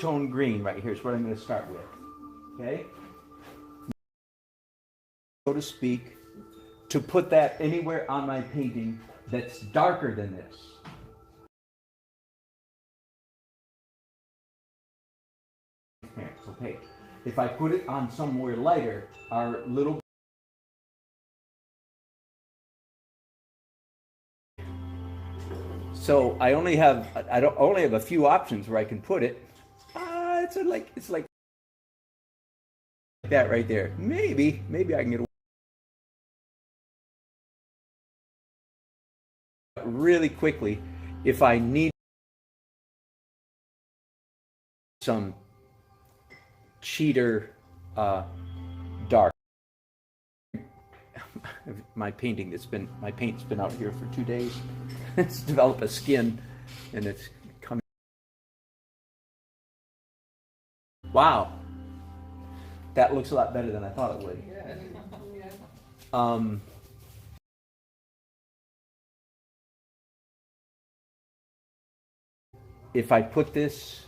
mid-tone green right here is what I'm going to start with. Okay? So to speak, to put that anywhere on my painting that's darker than this. Okay. If I put it on somewhere lighter, our little so I only have a few options where I can put it. It's like that right there. Maybe I can get away really quickly if I need some cheater dark. My paint's been out here for 2 days. It's developed a skin, and it's coming. Wow, that looks a lot better than I thought it would. If I put this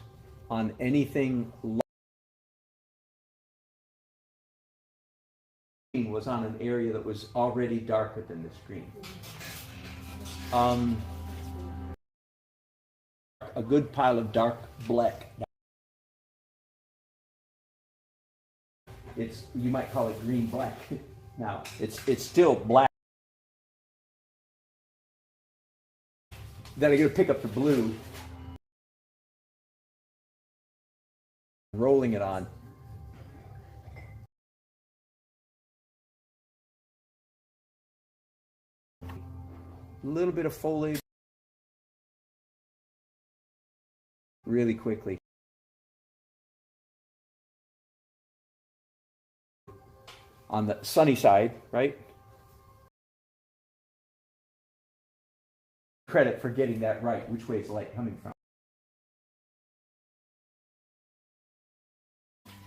on anything was on an area that was already darker than this green. A good pile of dark black. You might call it green black. Now it's still black. Then I got to pick up the blue, rolling it on. A little bit of foliage really quickly. On the sunny side, right? Credit for getting that right. Which way is the light coming from?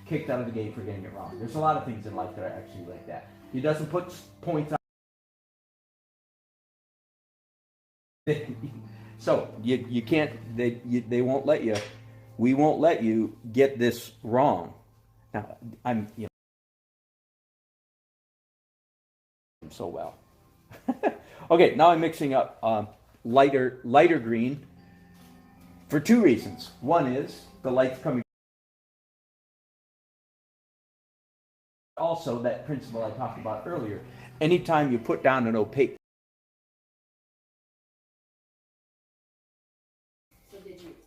Kicked out of the gate for getting it wrong. There's a lot of things in life that are actually like that. He doesn't put points on. So you can't. They won't let you. We won't let you get this wrong. Now I'm so well. Okay, now I'm mixing up lighter green for two reasons. One is the light's coming. Also, that principle I talked about earlier. Anytime you put down an opaque.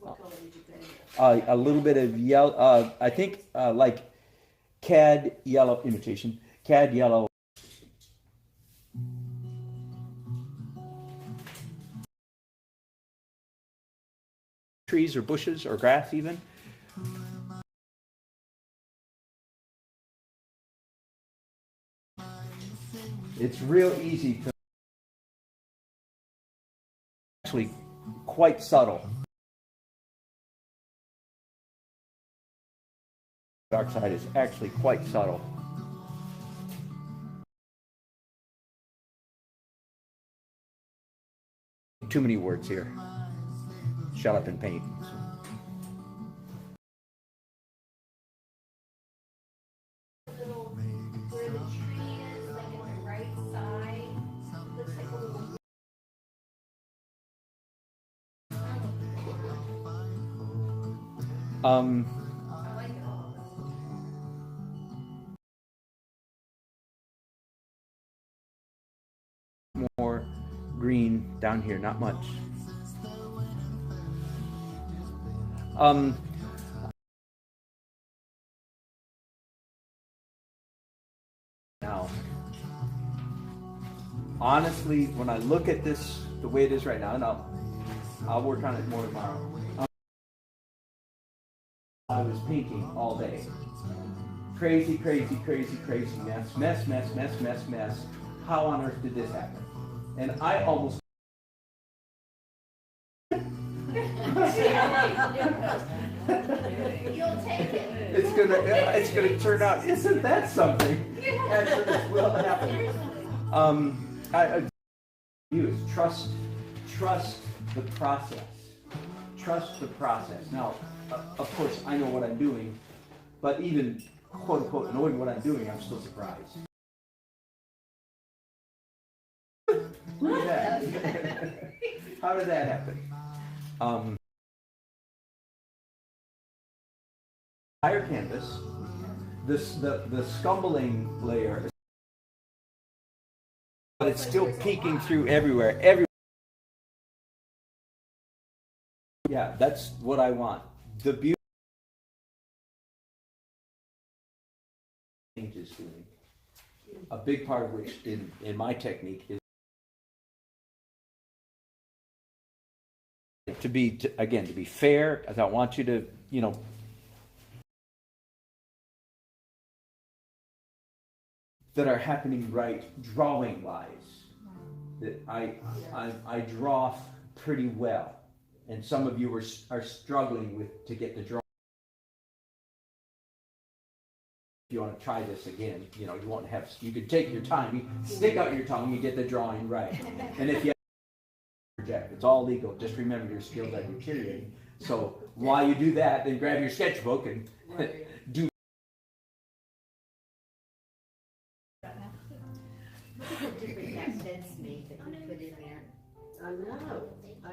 What color did you paint it? A little bit of yellow, I think like cad yellow imitation, cad yellow. Trees or bushes or grass even. It's real easy to actually quite subtle. Dark side is actually quite subtle. Too many words here. Shut up and paint. Where the tree is, like on the right side, looks like a little. I like it all. More green down here, not much. Now, honestly, when I look at this the way it is right now, and I'll work on it more tomorrow. I was painting all day. Crazy mess. How on earth did this happen? And I almost You'll take it. it's gonna turn out. Isn't that something? Actually, this will happen. I use trust the process. trust the process. Now, of course, I know what I'm doing, but even quote unquote knowing what I'm doing, I'm still surprised. Look at that. How did that happen? Higher canvas, the scumbling layer, but it's still peeking through everywhere. Yeah, that's what I want. The beauty is doing. A big part of which in my technique is to be fair, as I want you to, that are happening right drawing wise. That I draw pretty well, and some of you are struggling to get the draw. If you want to try this again, you could take your time, you stick out your tongue, you get the drawing right. And if you project, it's all legal. Just remember your skills are deteriorating. So while you do that, then grab your sketchbook and do. Look at the difference that fence made that you put in there. I know.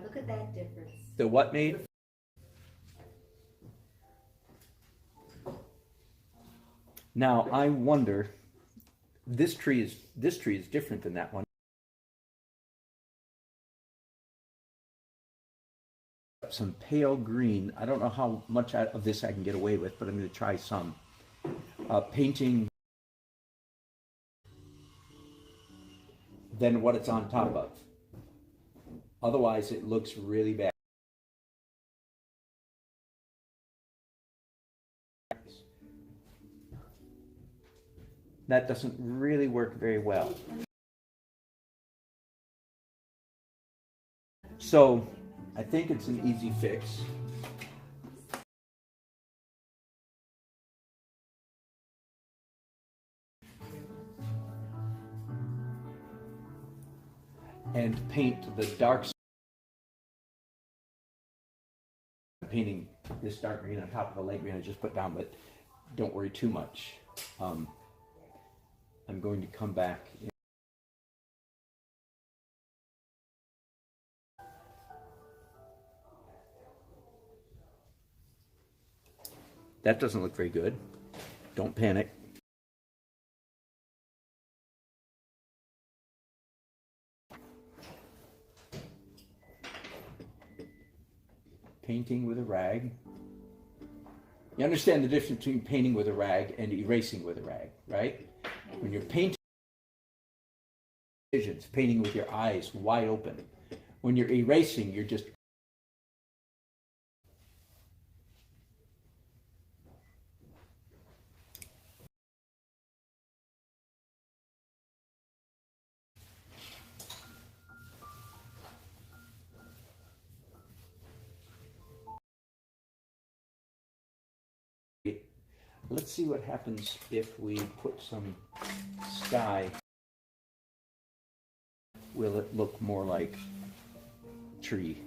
Look at that difference. The what made? Now I wonder, this tree is different than that one. Some pale green. I don't know how much of this I can get away with, but I'm going to try some. Painting than what it's on top of. Otherwise, it looks really bad. That doesn't really work very well. So, I think it's an easy fix. And paint the dark. Painting this dark green on top of the light green I just put down, but don't worry too much. I'm going to come back. That doesn't look very good. Don't panic. Painting with a rag. You understand the difference between painting with a rag and erasing with a rag, right? When you're painting, painting with your eyes wide open. When you're erasing, you're just let's see what happens if we put some sky. Will it look more like tree?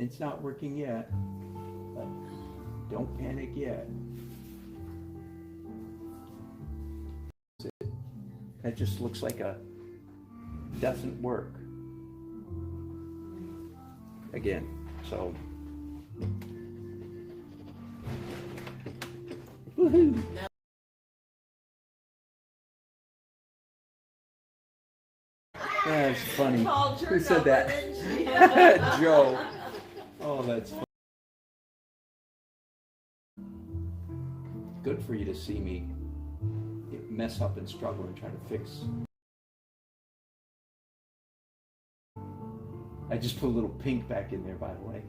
It's not working yet, but don't panic yet. That just looks like doesn't work. Again, so. Woohoo! That's funny. Who said that? Joe. Oh, that's funny. Good for you to see me mess up and struggle and try to fix. I just put a little pink back in there, by the way.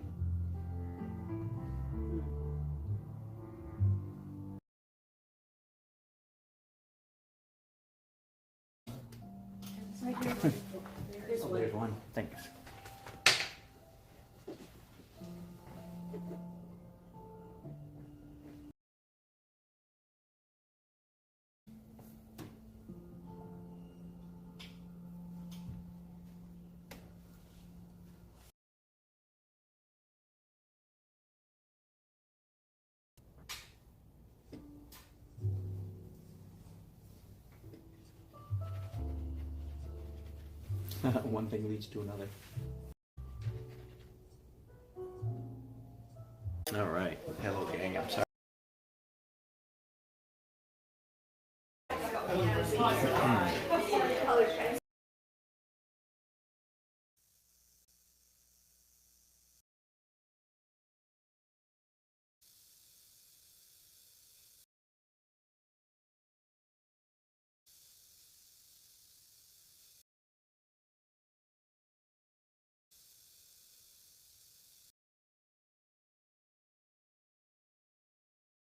Oh, there's one. Thanks. One thing leads to another. All right. Hello, gang. I'm sorry.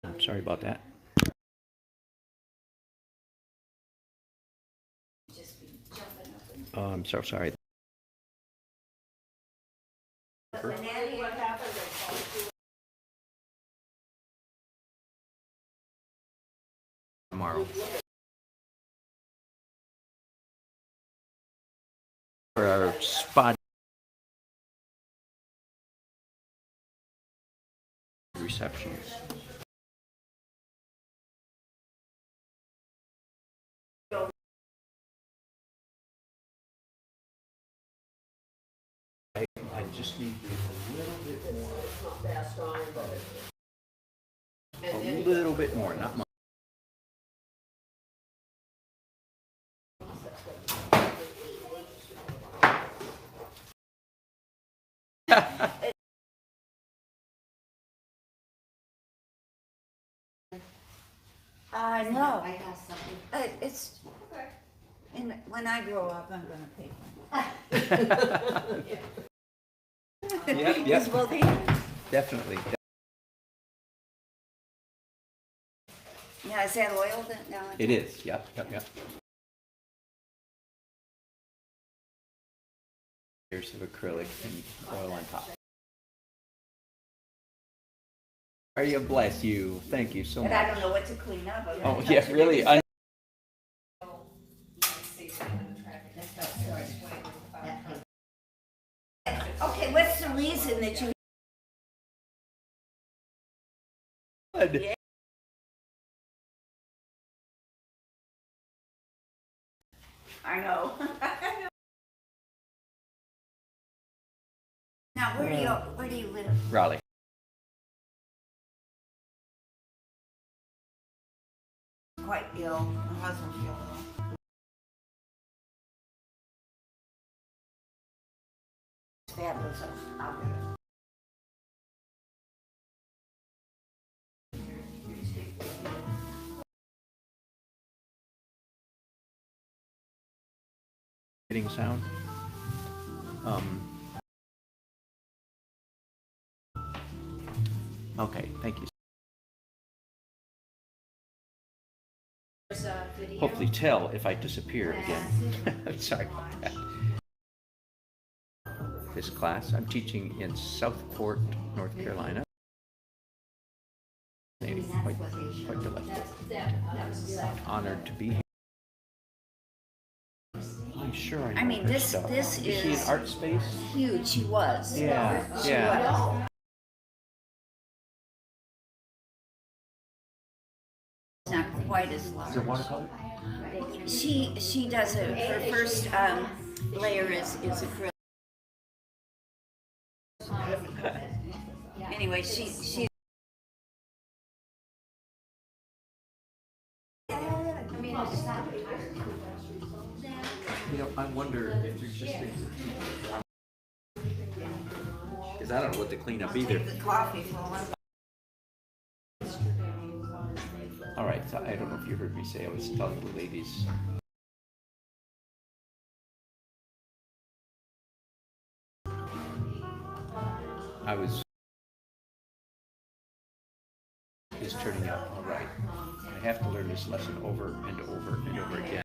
I'm sorry about that. Oh, I'm so sorry. Tomorrow. For our spot receptions. I just need a little bit more. Not fast on, but. A little bit more, not much. I know. I have something. It's, and when I grow up, I'm gonna pay one. Yep, Use both hands. definitely. Yeah, is that oil that, no? It is, yep. Layers of acrylic and oil on top. Are you bless you? Thank you so But I much. don't know what to clean up. I'm Oh gonna yeah, touch it. really. Okay, what's the reason that you? Good. I know. Now, where do you live? Raleigh. Quite ill. My husband feel ill. It's fabulous. I'll get it. Hitting sound. Okay, thank you. Hopefully tell if I disappear again. Sorry about that. This class, I'm teaching in Southport, North Carolina. Quite delightful. Honored to be here. I'm sure I know I mean, her this stuff. this Is she is in art space? huge. She was. Yeah, She yeah. was. Not quite as large. Is it watercolor? She does it. Her first layer is acrylic. Anyway, she. You know, I wonder if there's just because I don't know what to clean up either. The coffee for one. All right, so I don't know if you heard me say I was telling the ladies. I was is turning out all right. I have to learn this lesson over and over and over again.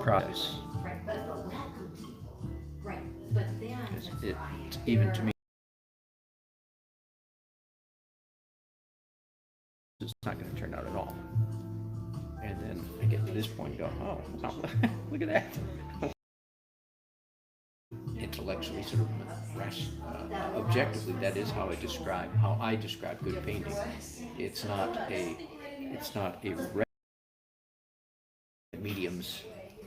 process. Right, but welcome people. Right, but then It's even to me, it's not going to turn out at all. And then I get to this point and go, oh, wow, look at that. Intellectually, sort of objectively, that is how I describe good painting. It's not a mediums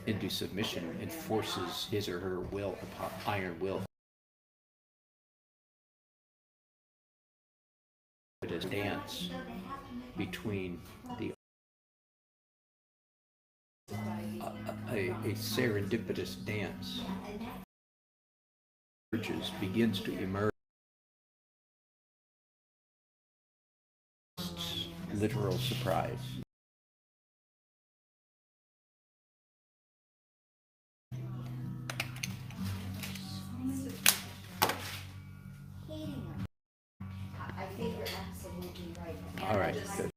into submission and forces his or her will upon iron will. It is dance between a serendipitous dance begins to emerge. Literal surprise. I think you're absolutely right. All right, good.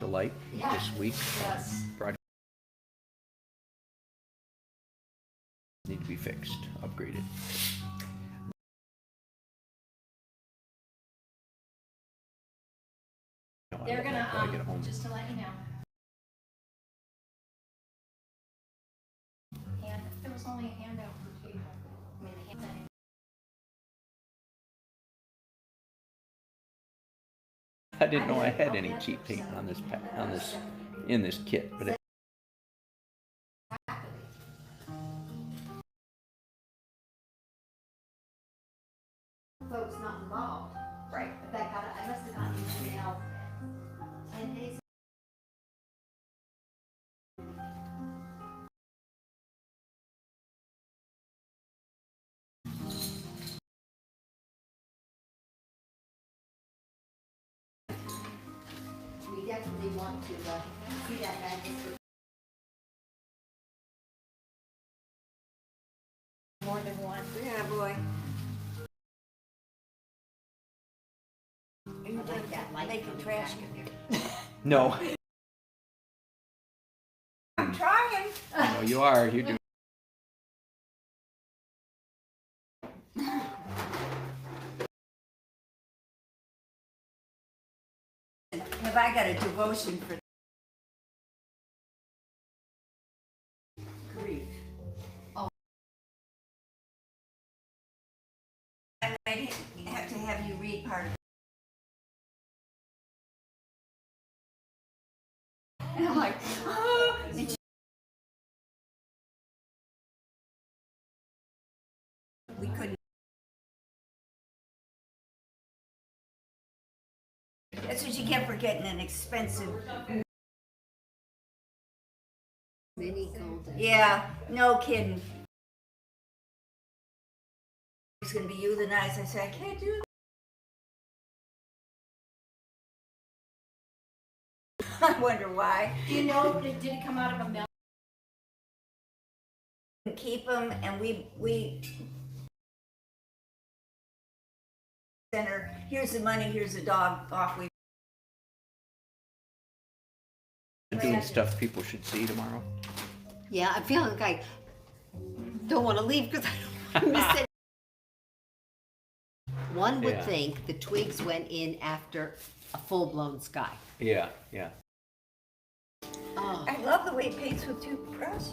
The light this week. Project need to be fixed, upgraded. They're gonna, I get home. just to let you know. And there was only a handout for people. I mean, the handout. I didn't know I had any cheap paint in this kit, but Folks not involved. Right. In fact, I must have gotten an email 10 days. We definitely want to see that manuscript. More than one. Yeah, boy. Are you Like done that light making coming trash? back in there. no. I'm trying. No, you are. You do. Have I got a devotion for grief? Oh. I might have to have you read part of it. And I'm like, oh, and we couldn't. That's what you get for getting an expensive. Mini golden. Yeah, no kidding. It's gonna be euthanized. I said, I can't do that. I wonder why. Do you know, did it come out of a mill? Keep them, and we send her, here's the money, here's the dog, off we. Doing stuff people should see tomorrow. Yeah, I'm feeling like I don't want to leave because I don't miss it. One would Yeah. think the twigs went in after a full-blown sky. Yeah, yeah. Oh. I love the way it paints with two brushes.